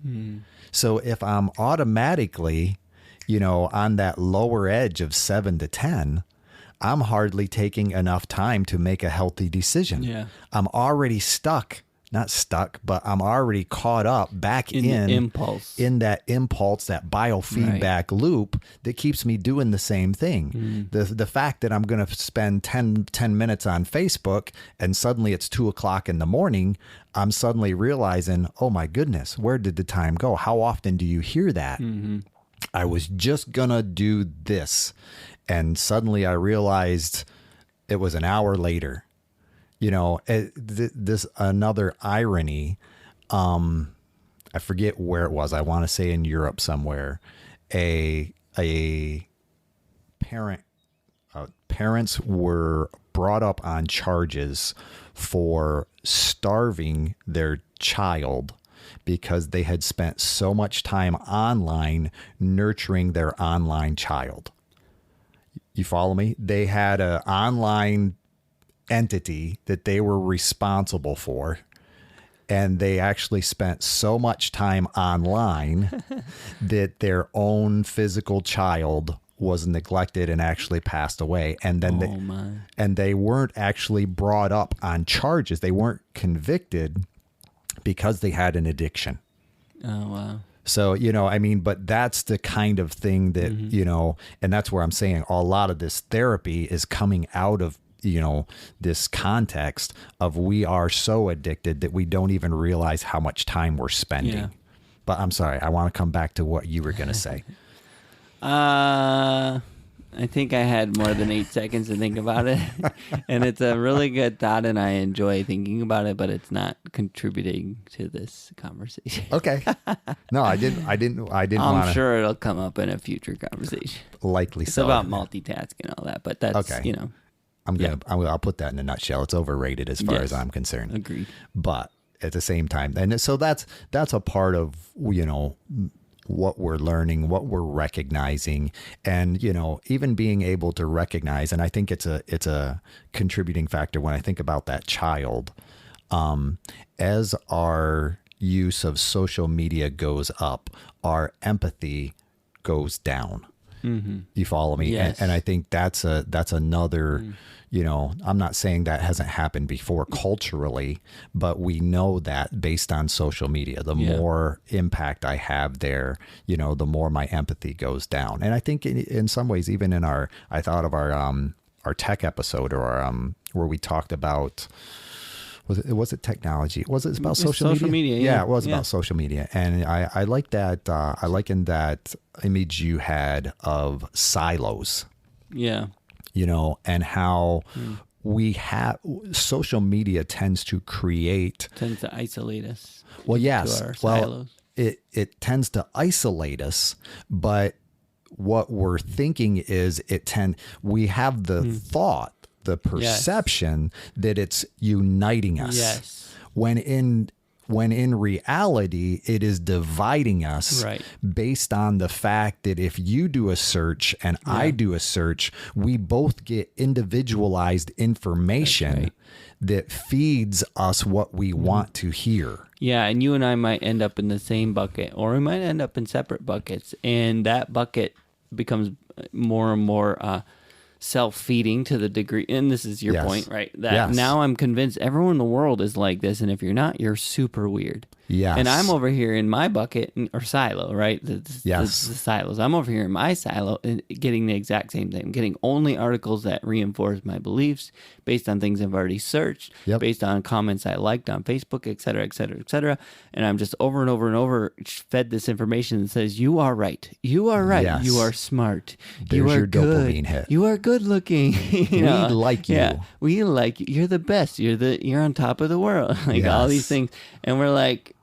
So if I'm automatically, on that lower edge of 7 to 10, I'm hardly taking enough time to make a healthy decision.
Yeah.
I'm already not stuck, but I'm already caught up back in
the impulse.
In that impulse, that biofeedback loop that keeps me doing the same thing. The fact that I'm going to spend 10 minutes on Facebook and suddenly it's 2:00 in the morning, I'm suddenly realizing, oh my goodness, where did the time go? How often do you hear that? I was just going to do this. And suddenly I realized it was an hour later. This another irony. I forget where it was. I want to say in Europe somewhere. A parents were brought up on charges for starving their child because they had spent so much time online nurturing their online child. You follow me? They had an online entity that they were responsible for, and they actually spent so much time online that their own physical child was neglected and actually passed away. And then they weren't actually brought up on charges. They weren't convicted because they had an addiction.
Oh, wow.
So, but that's the kind of thing that, and that's where I'm saying a lot of this therapy is coming out of, this context of we are so addicted that we don't even realize how much time we're spending. Yeah. But I'm sorry, I want to come back to what you were going to say.
I think I had more than 8 seconds to think about it. And it's a really good thought and I enjoy thinking about it, but it's not contributing to this conversation.
Okay. No, I didn't
I'm sure it'll come up in a future conversation.
Likely
it's
so.
It's about multitasking and all that, but that's,
okay. I'll put that in a nutshell. It's overrated as far as I'm concerned.
Agreed.
But at the same time, and so that's a part of, what we're learning, what we're recognizing, and, even being able to recognize. And I think it's a contributing factor when I think about that child, as our use of social media goes up, our empathy goes down. Mm-hmm. You follow me?
Yes.
And I think that's another, I'm not saying that hasn't happened before culturally, but we know that based on social media, the more impact I have there, the more my empathy goes down. And I think in some ways, even in I thought of our tech episode or where we talked about, was it technology? Was it about social media? Yeah, it was about social media. And I like that. I likened that image you had of silos.
Yeah.
And how we have social media tends to
isolate us.
Well, yes.
To our silos.
It tends to isolate us, but what we're thinking is we have the thought, the perception that it's uniting us.
Yes.
When in reality, it is dividing us based on the fact that if you do a search and I do a search, we both get individualized information that feeds us what we want to hear.
Yeah, and you and I might end up in the same bucket, or we might end up in separate buckets, and that bucket becomes more and more self-feeding to the degree, and this is your
Yes.
point, right? That
Yes.
now I'm convinced everyone in the world is like this, and if you're not, you're super weird.
Yes.
And I'm over here in my bucket or silo, right?
Yes.
The silos. I'm over here in my silo and getting the exact same thing. I'm getting only articles that reinforce my beliefs based on things I've already searched,
Yep.
based on comments I liked on Facebook, et cetera, et cetera, et cetera. And I'm just over and over and over fed this information that says, you are right. You are right.
Yes.
You are smart.
There's
you are
your
good.
dopamine hit.
You are good looking. You know?
We like you.
Yeah, we like you. You're the best. You're on top of the world. Like all these
Yes.
things. And we're like,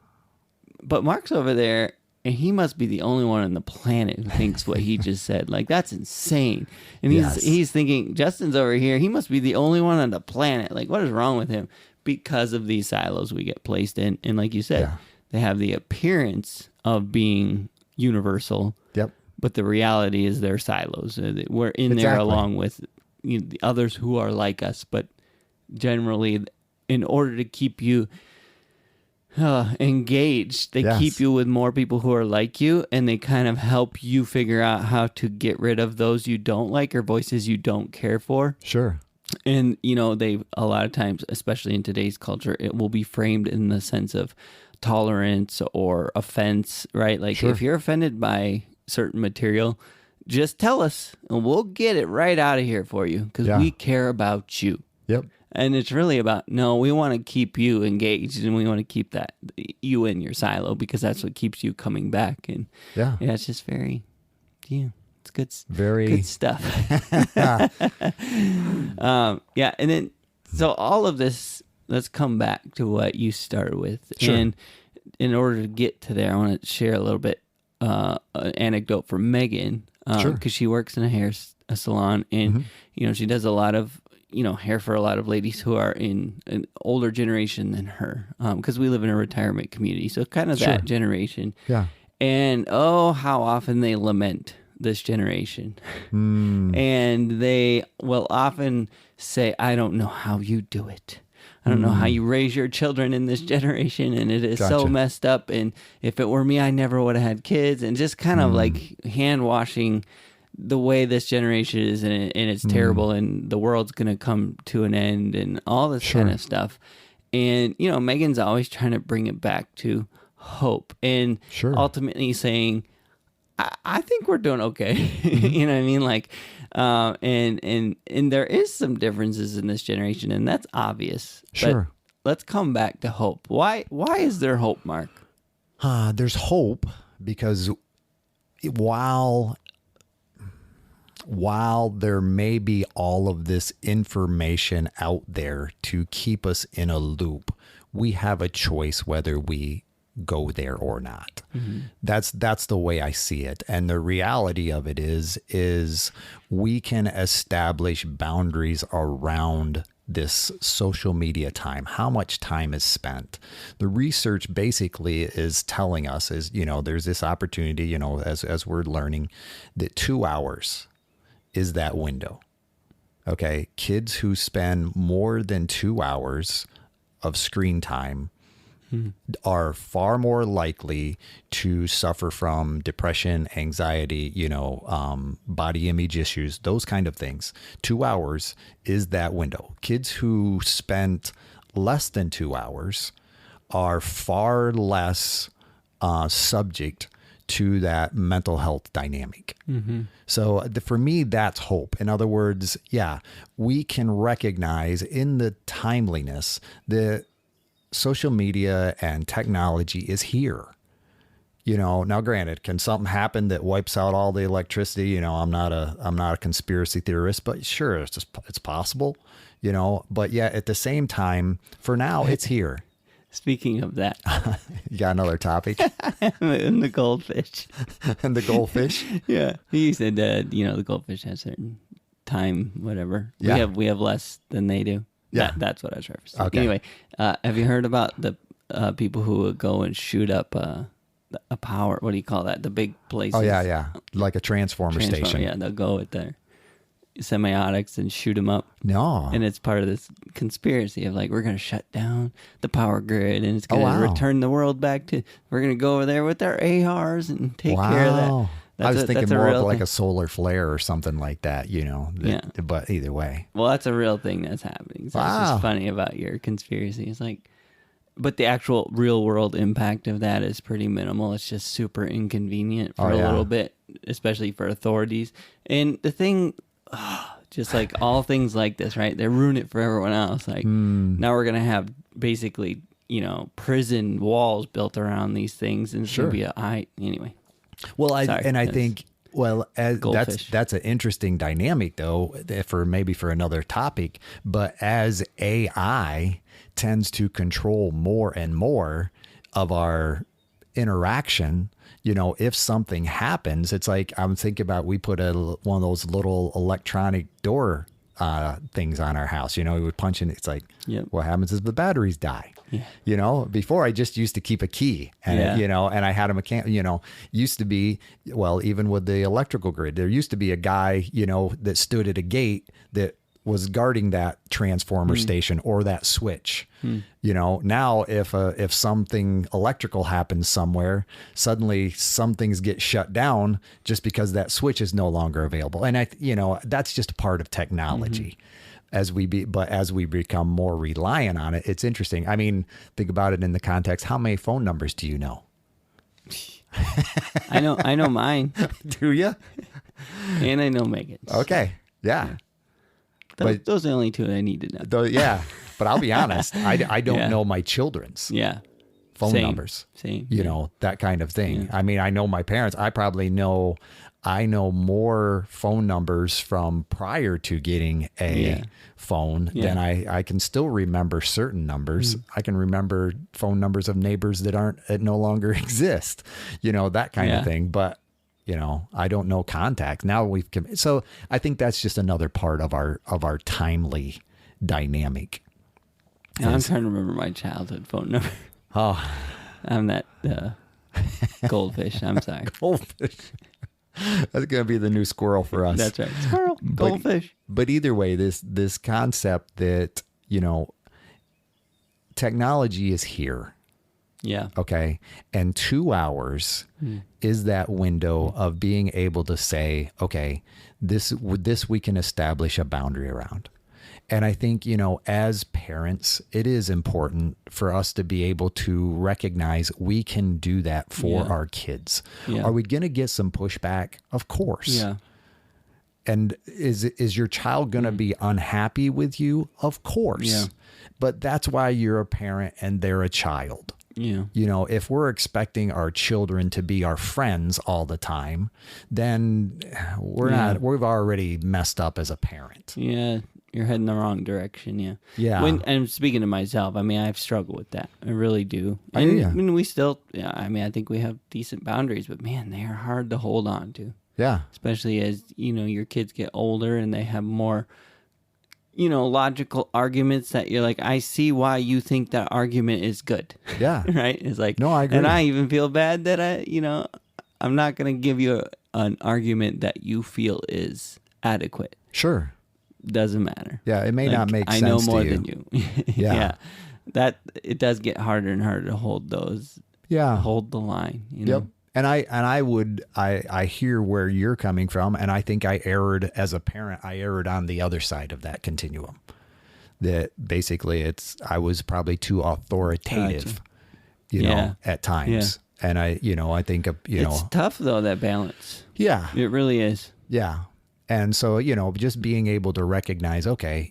but Mark's over there, and he must be the only one on the planet who thinks what he just said. Like, that's insane. And
Yes.
he's thinking, Justin's over here. He must be the only one on the planet. Like, what is wrong with him? Because of these silos we get placed in. And like you said,
Yeah.
they have the appearance of being universal,
Yep.
but the reality is they're silos. We're in there
Exactly.
along with the others who are like us. But generally, in order to keep you engaged, they
Yes.
keep you with more people who are like you, and they kind of help you figure out how to get rid of those you don't like or voices you don't care for.
Sure.
And they a lot of times, especially in today's culture, it will be framed in the sense of tolerance or offense, right? Like,
Sure.
if you're offended by certain material, just tell us and we'll get it right out of here for you, because
Yeah.
we care about you.
Yep.
And it's really about, no, we want to keep you engaged, and we want to keep that you in your silo, because that's what keeps you coming back. And
Yeah.
it's just it's good,
Very.
good stuff. Yeah. And then, so all of this, let's come back to what you started with.
Sure.
And in order to get to there, I want to share a little bit, an anecdote from Megan,
Sure.
because she works in a salon, and, she does a lot of, hair for a lot of ladies who are in an older generation than her, because we live in a retirement community. So kind of
Sure.
that generation.
Yeah.
And how often they lament this generation. And they will often say, I don't know how you do it. I don't know how you raise your children in this generation, and it is so
Gotcha.
messed up. And if it were me, I never would have had kids. And just kind of like hand washing the way this generation is, and it's terrible, and the world's going to come to an end, and all this kind of stuff. And, Megan's always trying to bring it back to hope, and
Sure.
ultimately saying, I think we're doing okay. You know what I mean? Like, and there is some differences in this generation, and that's obvious.
Sure.
But let's come back to hope. Why is there hope, Mark?
There's hope because while there may be all of this information out there to keep us in a loop, we have a choice whether we go there or not. That's the way I see it. And the reality of it is we can establish boundaries around this social media time, how much time is spent. The research basically is telling us there's this opportunity, as we're learning, that 2 hours is that window. Okay. Kids who spend more than 2 hours of screen time are far more likely to suffer from depression, anxiety, body image issues, those kind of things. 2 hours is that window. Kids who spent less than 2 hours are far less subject to that mental health dynamic. So for me, that's hope. In other words, we can recognize in the timeliness that social media and technology is here. Now granted, can something happen that wipes out all the electricity? I'm not a conspiracy theorist, but sure, it's possible, but at the same time, for now, it's here.
Speaking of that,
You got another topic?
and the goldfish.
And the goldfish?
Yeah, he said that the goldfish has certain time, whatever.
Yeah.
We have less than they do.
Yeah.
That's what I was referencing.
Okay.
Anyway, have you heard about the people who would go and shoot up a power? What do you call that? The big places.
Oh yeah. Like a transformer station.
Yeah, they'll go with their semiotics and shoot them up.
No.
And it's part of this conspiracy of like, we're going to shut down the power grid, and it's going to
wow.
return the world back to, we're going to go over there with our ARs and take care of that.
I was thinking more of like
thing.
a solar flare or something like that, but either way.
Well, that's a real thing that's happening. So it's just funny about your conspiracy. It's like, but the actual real world impact of that is pretty minimal. It's just super inconvenient for a little bit, especially for authorities. And the thing, just like all things like this, right? They ruin it for everyone else. Like now we're going to have basically, prison walls built around these things. And it's going to be anyway.
Well, I think that's an interesting dynamic though, for another topic. But as AI tends to control more and more of our interaction, if something happens, it's like I'm thinking about we put one of those little electronic door things on our house. We would punch in. It's like, what happens is the batteries die. Yeah. Before I just used to keep a key and, and I had a mechanic, used to be, well, even with the electrical grid, there used to be a guy, that stood at a gate that was guarding that transformer station or that switch. Now if something electrical happens somewhere, suddenly some things get shut down just because that switch is no longer available. And that's just a part of technology. As we become more reliant on it, it's interesting. I mean, think about it in the context. How many phone numbers do you know?
I know mine.
Do you?
And I know Megan's.
Okay. Yeah.
Those are the only two I need to know.
Yeah. But I'll be honest. I don't know my children's phone numbers.
Same.
That kind of thing. Yeah. I mean, I know my parents. I know more phone numbers from prior to getting a phone than I can still remember certain numbers. I can remember phone numbers of neighbors that no longer exist, that kind of thing. But, I don't know contact. Now so I think that's just another part of our timely dynamic.
Now I'm trying to remember my childhood phone number.
Oh,
I'm that goldfish. I'm sorry.
Goldfish. That's going to be the new squirrel for us.
That's right. Squirrel, goldfish.
But either way, this concept that, technology is here.
Yeah.
Okay. And 2 hours is that window of being able to say, okay, this we can establish a boundary around. And I think, as parents, it is important for us to be able to recognize we can do that for our kids. Yeah. Are we going to get some pushback? Of course. Yeah. And is your child going to be unhappy with you? Of course. Yeah. But that's why you're a parent and they're a child. Yeah. If we're expecting our children to be our friends all the time, then we've already messed up as a parent.
Yeah. You're heading the wrong direction. Yeah.
Yeah.
And speaking to myself, I mean, I've struggled with that. I really do. I mean, we still, I think we have decent boundaries, but man, they are hard to hold on to.
Yeah.
Especially as, your kids get older and they have more, logical arguments that you're like, I see why you think that argument is good. Yeah. Right? It's like,
no, I agree.
And I even feel bad that I'm not going to give you an argument that you feel is adequate.
Sure.
Doesn't matter.
Yeah, it may not make sense.
I know more
to you.
than you. Yeah. That it does get harder and harder to hold those. Yeah. Hold the line. Yep.
And I hear where you're coming from, and I think I erred as a parent. I erred on the other side of that continuum. That basically I was probably too authoritative, at times. Yeah. And I think
it's tough though, that balance.
Yeah.
It really is.
Yeah. And so, just being able to recognize, okay,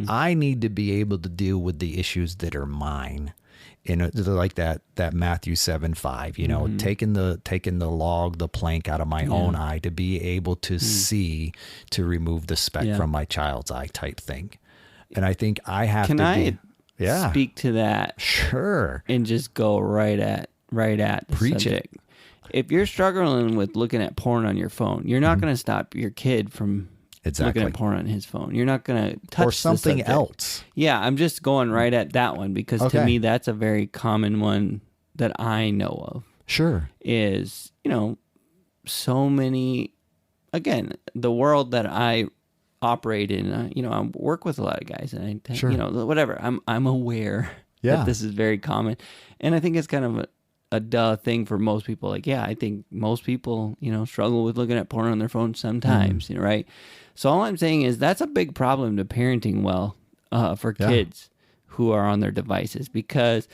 I need to be able to deal with the issues that are mine. Like that Matthew 7:5, taking the log, the plank out of my own eye to be able to see, to remove the speck from my child's eye type thing. And I think I have
Can I speak to that?
Sure.
And just go right at the
Preach
subject. If you're struggling with looking at porn on your phone, you're not going to stop your kid from looking at porn on his phone. You're not going to touch
or something else.
Yeah, I'm just going right at that one because to me that's a very common one that I know of.
Sure.
Is, so many, again, the world that I operate in, I work with a lot of guys and whatever. I'm aware that this is very common. And I think it's kind of a duh thing for most people. Like, yeah, I think most people, struggle with looking at porn on their phone sometimes, right? So all I'm saying is that's a big problem to parenting well for kids who are on their devices, because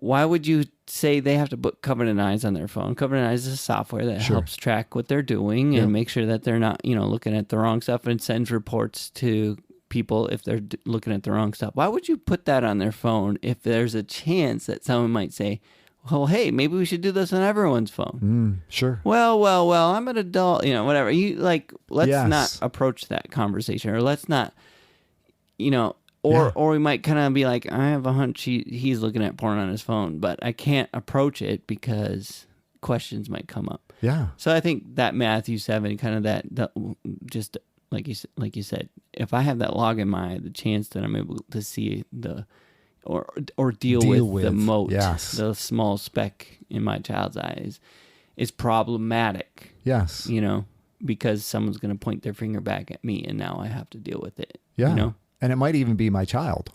why would you say they have to put Covenant Eyes on their phone? Covenant Eyes is a software that helps track what they're doing and make sure that they're not, looking at the wrong stuff, and sends reports to people if they're looking at the wrong stuff. Why would you put that on their phone if there's a chance that someone might say, well, hey, maybe we should do this on everyone's phone?
Sure.
Well, I'm an adult, whatever. Let's not approach that conversation, or let's not, or we might kind of be like, I have a hunch he's looking at porn on his phone, but I can't approach it because questions might come up.
Yeah.
So I think that Matthew 7, kind of that just like you said, if I have that log in my eye, the chance that I'm able to see or deal with the mote, the small speck in my child's eyes, is problematic.
Yes.
Because someone's going to point their finger back at me, and now I have to deal with it.
Yeah. And it might even be my child.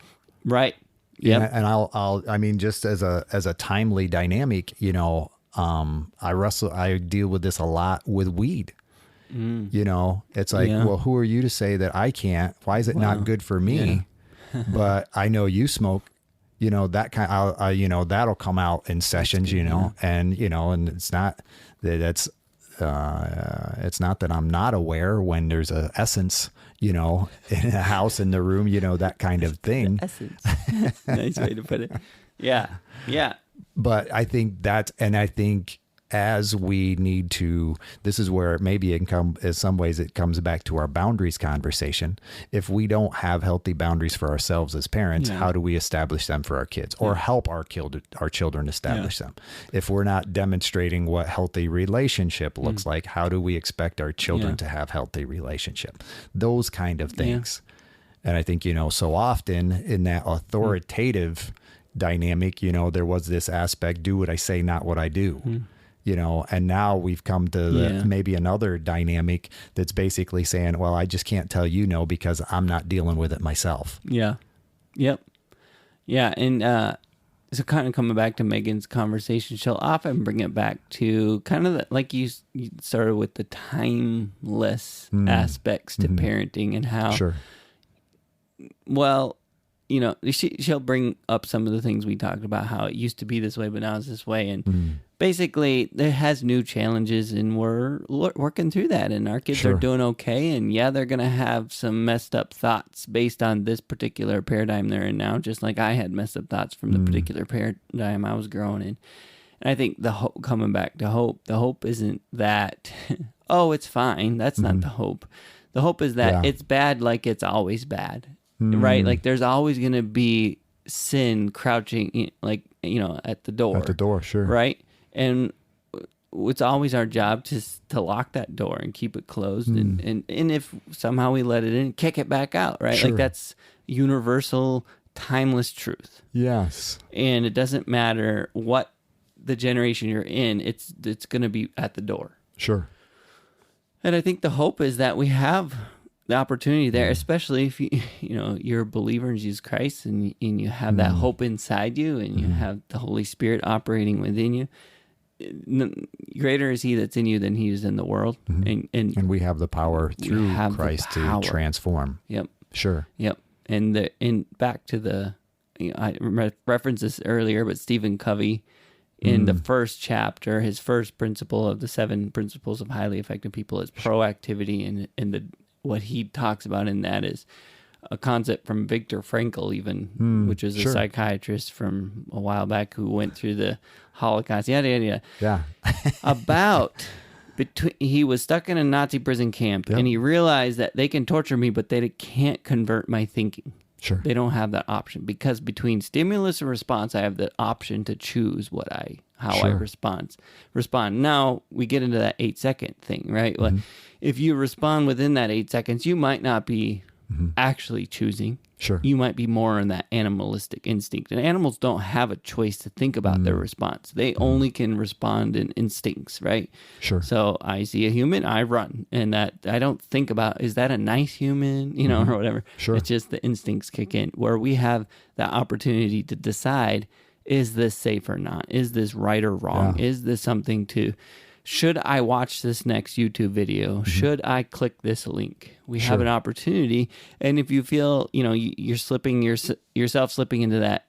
Right. Yeah.
And just as a timely dynamic, I deal with this a lot with weed. It's like, well, who are you to say that I can't? Why is it not good for me? But I know you smoke, that kind, that'll come out in sessions, and, and it's not that it's not that I'm not aware when there's a essence, in a house, in the room, that kind of thing.
Essence. Nice way to put it. Yeah. Yeah.
But I think as we need to, this is where maybe in some ways it comes back to our boundaries conversation. If we don't have healthy boundaries for ourselves as parents, how do we establish them for our kids, or help our children establish them? If we're not demonstrating what healthy relationship looks like, how do we expect our children to have healthy relationship? Those kind of things. And I think, so often in that authoritative dynamic, there was this aspect, do what I say, not what I do. And now we've come to maybe another dynamic that's basically saying, well, I just can't tell you no because I'm not dealing with it myself.
Yeah. Yep. Yeah. And so kind of coming back to Megan's conversation, she'll often bring it back to kind of like you started with the timeless aspects to parenting, and how, well, she'll bring up some of the things we talked about, how it used to be this way, but now it's this way. And basically there has new challenges, and we're working through that, and our kids are doing okay. And they're going to have some messed up thoughts based on this particular paradigm they're in now, just like I had messed up thoughts from the particular paradigm I was growing in. And I think coming back to hope, the hope isn't that, oh, it's fine. That's not the hope. The hope is that it's bad like it's always bad. Right? Like there's always going to be sin crouching, at the door.
At the door, sure.
Right? And it's always our job to lock that door and keep it closed. And if somehow we let it in, kick it back out, right? Like that's universal, timeless truth.
Yes.
And it doesn't matter what the generation you're in, it's going to be at the door.
Sure.
And I think the hope is that we have the opportunity there, especially if you're a believer in Jesus Christ, and you have that hope inside you, and you have the Holy Spirit operating within you. Greater is He that's in you than he is in the world, and we
have the power through Christ to transform.
Yep.
Sure.
Yep. And back to the, I referenced this earlier, but Stephen Covey, in the first chapter, his first principle of the 7 principles of highly effective people is proactivity, and what he talks about in that is a concept from Viktor Frankl, even, which was a psychiatrist from a while back who went through the Holocaust. Yeah. He was stuck in a Nazi prison camp, and he realized that they can torture me, but they can't convert my thinking.
Sure.
They don't have that option, because between stimulus and response, I have the option to choose how I respond. Now we get into that 8-second thing, right? Like, if you respond within that 8 seconds, you might not be actually choosing.
Sure.
You might be more in that animalistic instinct. And animals don't have a choice to think about their response. They only can respond in instincts, right?
Sure.
So I see a human, I run. And that I don't think about, is that a nice human, or whatever.
Sure.
It's just the instincts kick in, where we have the opportunity to decide, is this safe or not? Is this right or wrong?
Yeah.
Is this something should I watch this next YouTube video?
Mm-hmm.
Should I click this link? We have an opportunity. And if you feel, you're slipping yourself slipping into that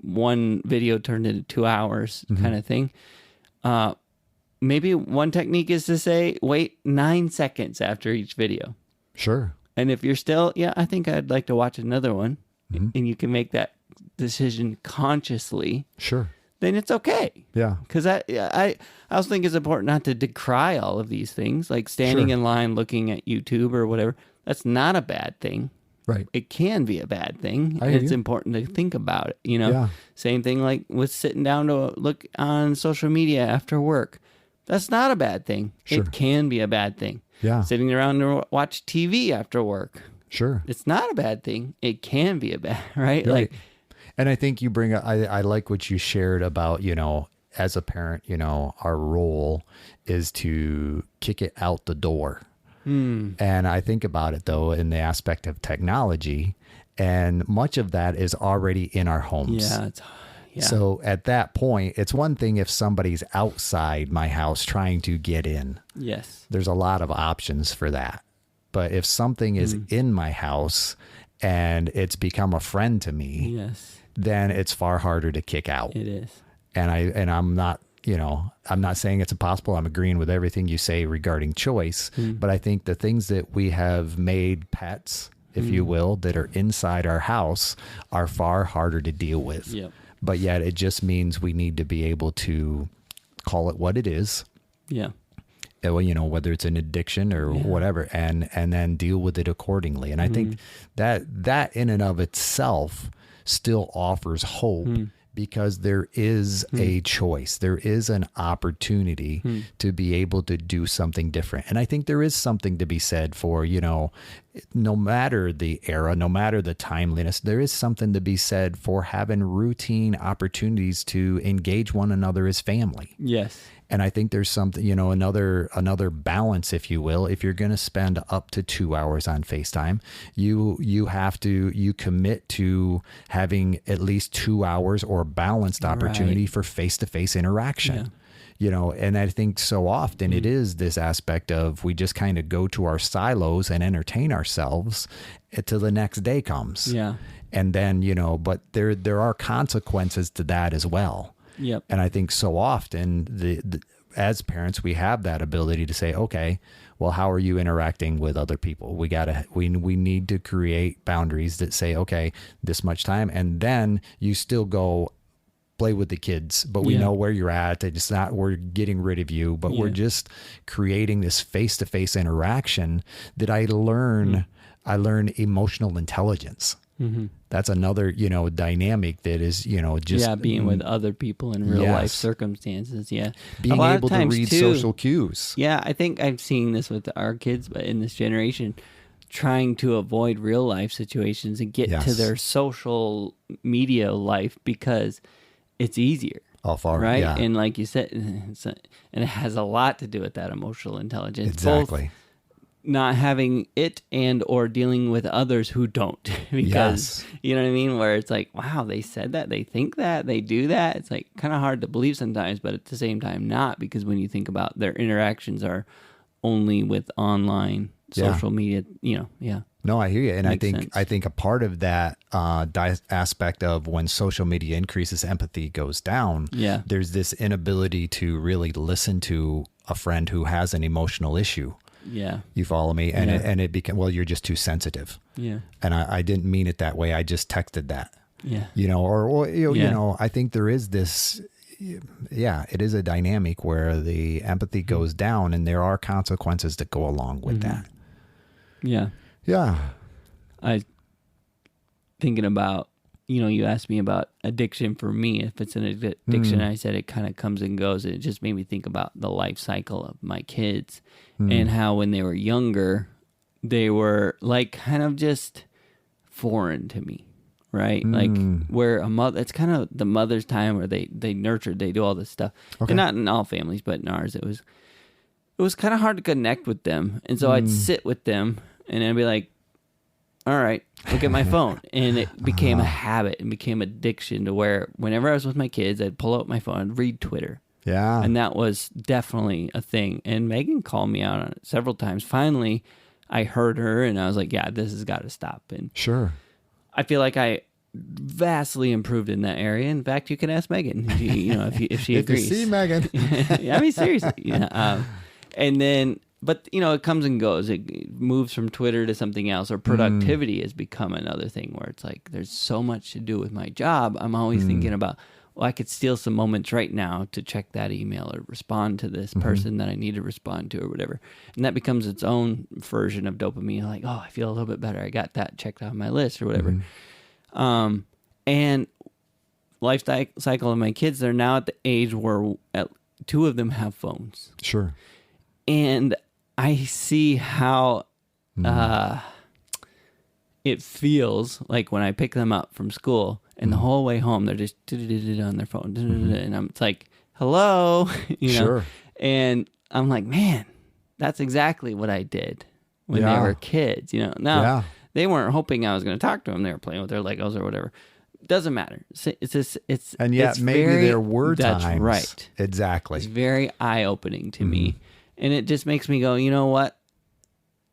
one video turned into 2 hours
Mm-hmm.
kind of thing, maybe one technique is to say, wait 9 seconds after each video.
Sure.
And if you're still, I think I'd like to watch another one,
Mm-hmm.
and you can make that decision consciously,
Sure.
then it's okay.
Yeah.
Because I also think it's important not to decry all of these things, like standing
Sure.
in line looking at YouTube or whatever. That's not a bad thing.
Right.
It can be a bad thing.
I hear
It's
you.
important to think about it,
Yeah.
Same thing like with sitting down to look on social media after work. That's not a bad thing.
Sure.
It can be a bad thing.
Yeah.
Sitting around to watch TV after work.
Sure.
It's not a bad thing. It can be a bad, right?
Right.
Like,
And I think you bring up, I like what you shared about, as a parent, our role is to kick it out the door. And I think about it though, in the aspect of technology, and much of that is already in our homes.
yeah.
So at that point, it's one thing if somebody's outside my house trying to get in.
Yes.
There's a lot of options for that. But if something is in my house and it's become a friend to me,
Yes.
then it's far harder to kick out.
It is.
And I'm not, I'm not saying it's impossible. I'm agreeing with everything you say regarding choice, but I think the things that we have made pets, if you will, that are inside our house are far harder to deal with.
Yep.
But yet it just means we need to be able to call it what it is.
Yeah.
Well, whether it's an addiction or whatever, and then deal with it accordingly. And I think that in and of itself still offers hope because there is a choice. There is an opportunity to be able to do something different. And I think there is something to be said for, no matter the era, no matter the timeliness, there is something to be said for having routine opportunities to engage one another as family.
Yes.
And I think there's something, another balance, if you will. If you're going to spend up to 2 hours on FaceTime, you commit to having at least 2 hours or balanced opportunity for face-to-face interaction. And I think so often it is this aspect of we just kind of go to our silos and entertain ourselves until the next day comes.
Yeah.
And then, but there are consequences to that as well.
Yep.
And I think so often as parents, we have that ability to say, okay, well, how are you interacting with other people? We need to create boundaries that say, okay, this much time. And then you still go play with the kids, but we know where you're at. It's not, we're getting rid of you, but we're just creating this face-to-face interaction that I learn emotional intelligence. That's another, dynamic that is, just
being with other people in real life circumstances. Yeah.
Being able to read social cues.
Yeah. I think I'm seeing this with our kids, but in this generation, trying to avoid real life situations and get to their social media life because it's easier. Right.
Yeah.
And like you said, and it has a lot to do with that emotional intelligence.
Exactly.
Both not having it and or dealing with others who don't because you know what I mean, where it's like, wow, they said that, they think that, they do that. It's like kind of hard to believe sometimes, but at the same time not, because when you think about their interactions are only with online social media,
No, I hear you. And
Makes sense.
I think a part of that aspect of when social media increases, empathy goes down.
Yeah.
There's this inability to really listen to a friend who has an emotional issue.
Yeah.
You follow me? And it became, well, you're just too sensitive.
Yeah.
And I didn't mean it that way. I just texted that.
Yeah.
I think there is this, it is a dynamic where the empathy goes down and there are consequences that go along with that.
Yeah.
Yeah.
Thinking about, you asked me about addiction for me. If it's an addiction, I said it kind of comes and goes. It just made me think about the life cycle of my kids and how when they were younger, they were like kind of just foreign to me, right? Like where a mother, it's kind of the mother's time where they nurtured, they do all this stuff.
Okay.
And not in all families, but in ours, it was kind of hard to connect with them. And so I'd sit with them and I'd be like, all right, look at my phone. And it became a habit and became addiction to where whenever I was with my kids, I'd pull out my phone and read Twitter.
Yeah.
And that was definitely a thing. And Megan called me out on it several times. Finally, I heard her and I was like, yeah, this has got to stop. And
Sure.
I feel like I vastly improved in that area. In fact, you can ask Megan if she
If you
agrees.
see Megan.
I mean, seriously. Yeah. And then, but it comes and goes. It moves from Twitter to something else, or productivity has become another thing where it's like, there's so much to do with my job. I'm always thinking about, well, I could steal some moments right now to check that email or respond to this person that I need to respond to or whatever. And that becomes its own version of dopamine. Like, oh, I feel a little bit better. I got that checked off my list or whatever. And life cycle of my kids, they're now at the age where two of them have phones.
Sure.
And I see how it feels like when I pick them up from school and the whole way home, they're just on their phone. And I'm like, hello, you know?
Sure.
And I'm like, man, that's exactly what I did when they were kids, you know? Now, they weren't hoping I was going to talk to them. They were playing with their Legos or whatever. Doesn't matter. It's
and yet
it's
maybe
very,
there were times.
That's right.
Exactly.
It's very eye-opening to me. And it just makes me go, you know what?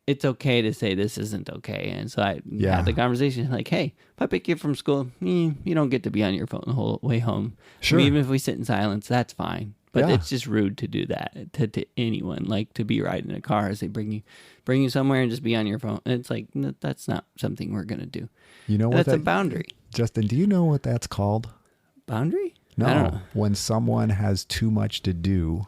It's okay to say this isn't okay. And so I had the conversation like, hey, if I pick you up from school, you don't get to be on your phone the whole way home.
Sure.
I mean, even if we sit in silence, that's fine. But
Yeah.
it's just rude to do that to anyone, like to be riding in a car as they bring you somewhere and just be on your phone. And it's like, no, that's not something we're going to do.
You know what?
That's a boundary.
Justin, do you know what that's called?
Boundary?
No.
I don't know.
When someone has too much to do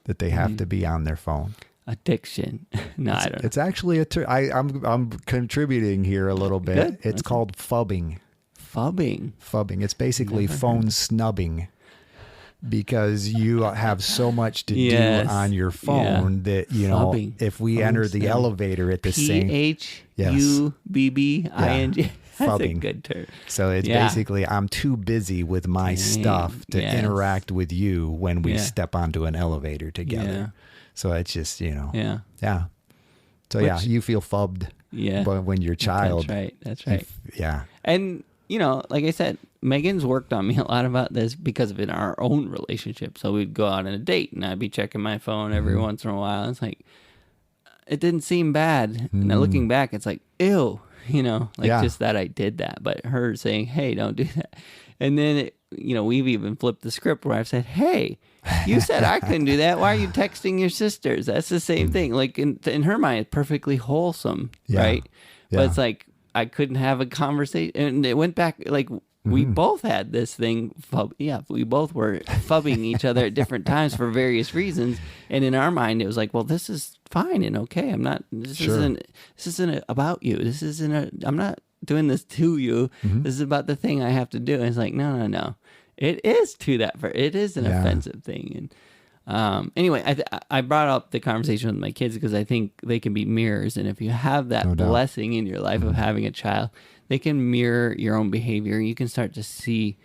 that they have to be on their phone.
Addiction. No, I don't know.
It's actually I'm contributing here a little bit.
Good.
It's called fubbing.
Fubbing.
Fubbing. It's basically phone snubbing, because you have so much to do on your phone that, you know,
Fubbing.
if we
Phone
enter the
snubbing.
elevator at the same
PHUBBING. That's a
Fubbing.
good term.
So it's basically, I'm too busy with my stuff to interact with you when we step onto an elevator together.
Yeah.
So it's just, you know.
Yeah.
So you feel fubbed when you're a child.
That's right.
Yeah.
And, you know, like I said, Megan's worked on me a lot about this because of in our own relationship. So we'd go out on a date and I'd be checking my phone every once in a while. It's like, it didn't seem bad. And now looking back, it's like, ew, you know, like just that I did that. But her saying, hey, don't do that. And then, we've even flipped the script where I've said, hey, you said I couldn't do that. Why are you texting your sisters? That's the same thing. Like in her mind, it's perfectly wholesome, right? But it's like, I couldn't have a conversation. And it went back, like, we both had this thing. We both were fubbing each other at different times for various reasons. And in our mind, it was like, well, this is fine and okay. I'm not, this isn't about you. I'm not doing this to you. This is about the thing I have to do. And it's like, no. It is it is an offensive thing. And anyway, I brought up the conversation with my kids because I think they can be mirrors. And if you have that blessing in your life of having a child, they can mirror your own behavior. You can start to see,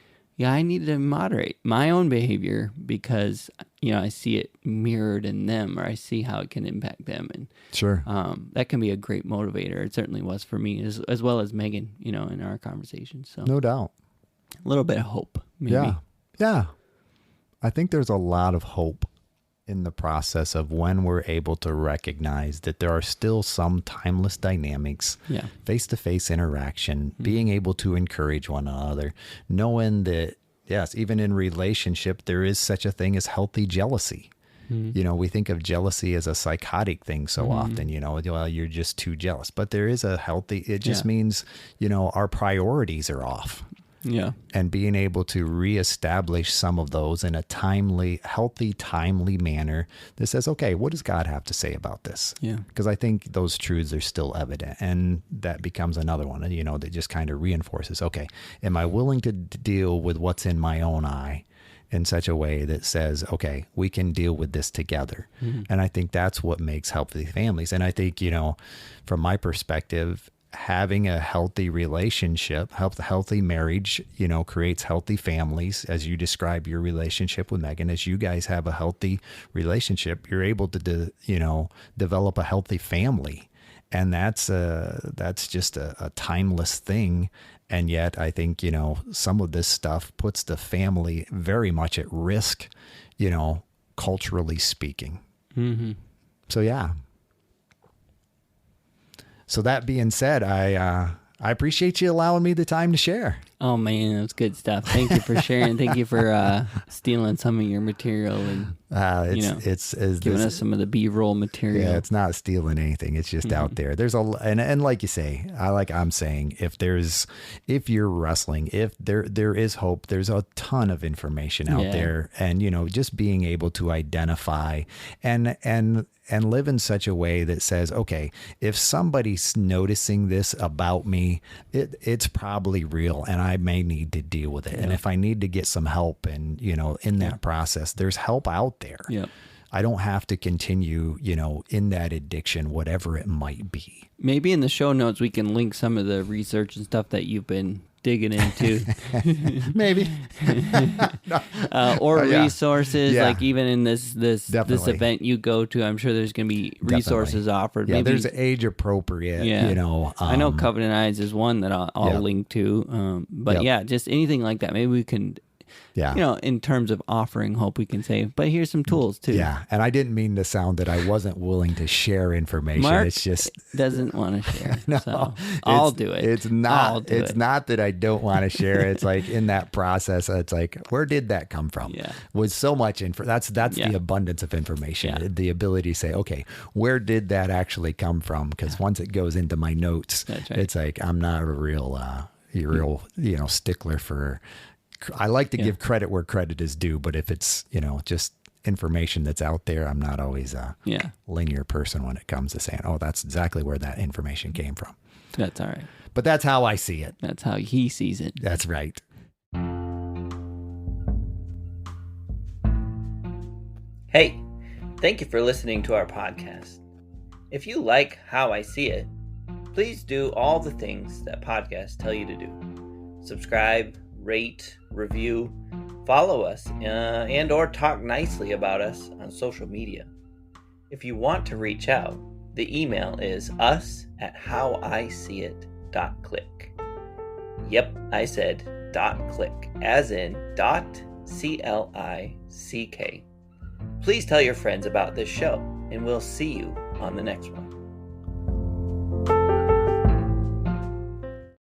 I need to moderate my own behavior because, I see it mirrored in them, or I see how it can impact them. And
sure,
that can be a great motivator. It certainly was for me, as well as Megan, in our conversation. So
no doubt.
A little bit of hope, maybe.
Yeah. I think there's a lot of hope in the process of when we're able to recognize that there are still some timeless dynamics, face-to-face interaction, being able to encourage one another, knowing that, yes, even in relationship, there is such a thing as healthy jealousy. We think of jealousy as a psychotic thing so often, well, you're just too jealous. But there is a healthy, it just means, our priorities are off.
Yeah.
And being able to reestablish some of those in a healthy, timely manner that says, okay, what does God have to say about this?
Yeah.
Because I think those truths are still evident. And that becomes another one, that just kind of reinforces, okay, am I willing to deal with what's in my own eye in such a way that says, okay, we can deal with this together. And I think that's what makes healthy families. And I think, from my perspective, having a healthy relationship, healthy marriage, creates healthy families. As you describe your relationship with Megan, as you guys have a healthy relationship, you're able to, develop a healthy family. And that's just a timeless thing. And yet I think, some of this stuff puts the family very much at risk, culturally speaking.
Mm-hmm.
So, yeah. So that being said, I appreciate you allowing me the time to share.
Oh man, that's good stuff. Thank you for sharing. Thank you for stealing some of your material and
it's
giving us some of the B-roll material.
Yeah, it's not stealing anything. It's just out there. There's and like you say, I'm saying, if you're wrestling, if there is hope, there's a ton of information out there, and just being able to identify and live in such a way that says, okay, if somebody's noticing this about me, it's probably real, and I may need to deal with it. Yeah. And if I need to get some help, and in that process, there's help out there.
Yep.
I don't have to continue, in that addiction, whatever it might be.
Maybe in the show notes we can link some of the research and stuff that you've been digging into.
Maybe.
Or resources, like even in this event you go to, I'm sure there's going to be resources offered.
Yeah,
maybe
there's age appropriate,
I know Covenant Eyes is one that I'll link to. But just anything like that. Maybe we can, in terms of offering hope, we can say, but here's some tools too.
Yeah. And I didn't mean to sound that I wasn't willing to share information.
Mark
it's just
doesn't want to share.
No,
so I'll do it.
It's not that I don't want to share. It's like in that process, it's like, where did that come from?
Yeah.
With so much info. That's the abundance of information. Yeah. The ability to say, okay, where did that actually come from? Because once it goes into my notes, it's like, I'm not a real stickler for. I like to give credit where credit is due, but if it's, just information that's out there, I'm not always a linear person when it comes to saying, oh, that's exactly where that information came from.
That's all right.
But that's how I see it.
That's how he sees it.
That's right.
Hey, thank you for listening to our podcast. If you like how I see it, please do all the things that podcasts tell you to do. Subscribe, rate, review, follow us, and or talk nicely about us on social media. If you want to reach out, the email is us@howiseeit.click. Yep, I said .click, as in .click. Please tell your friends about this show, and we'll see you on the next one.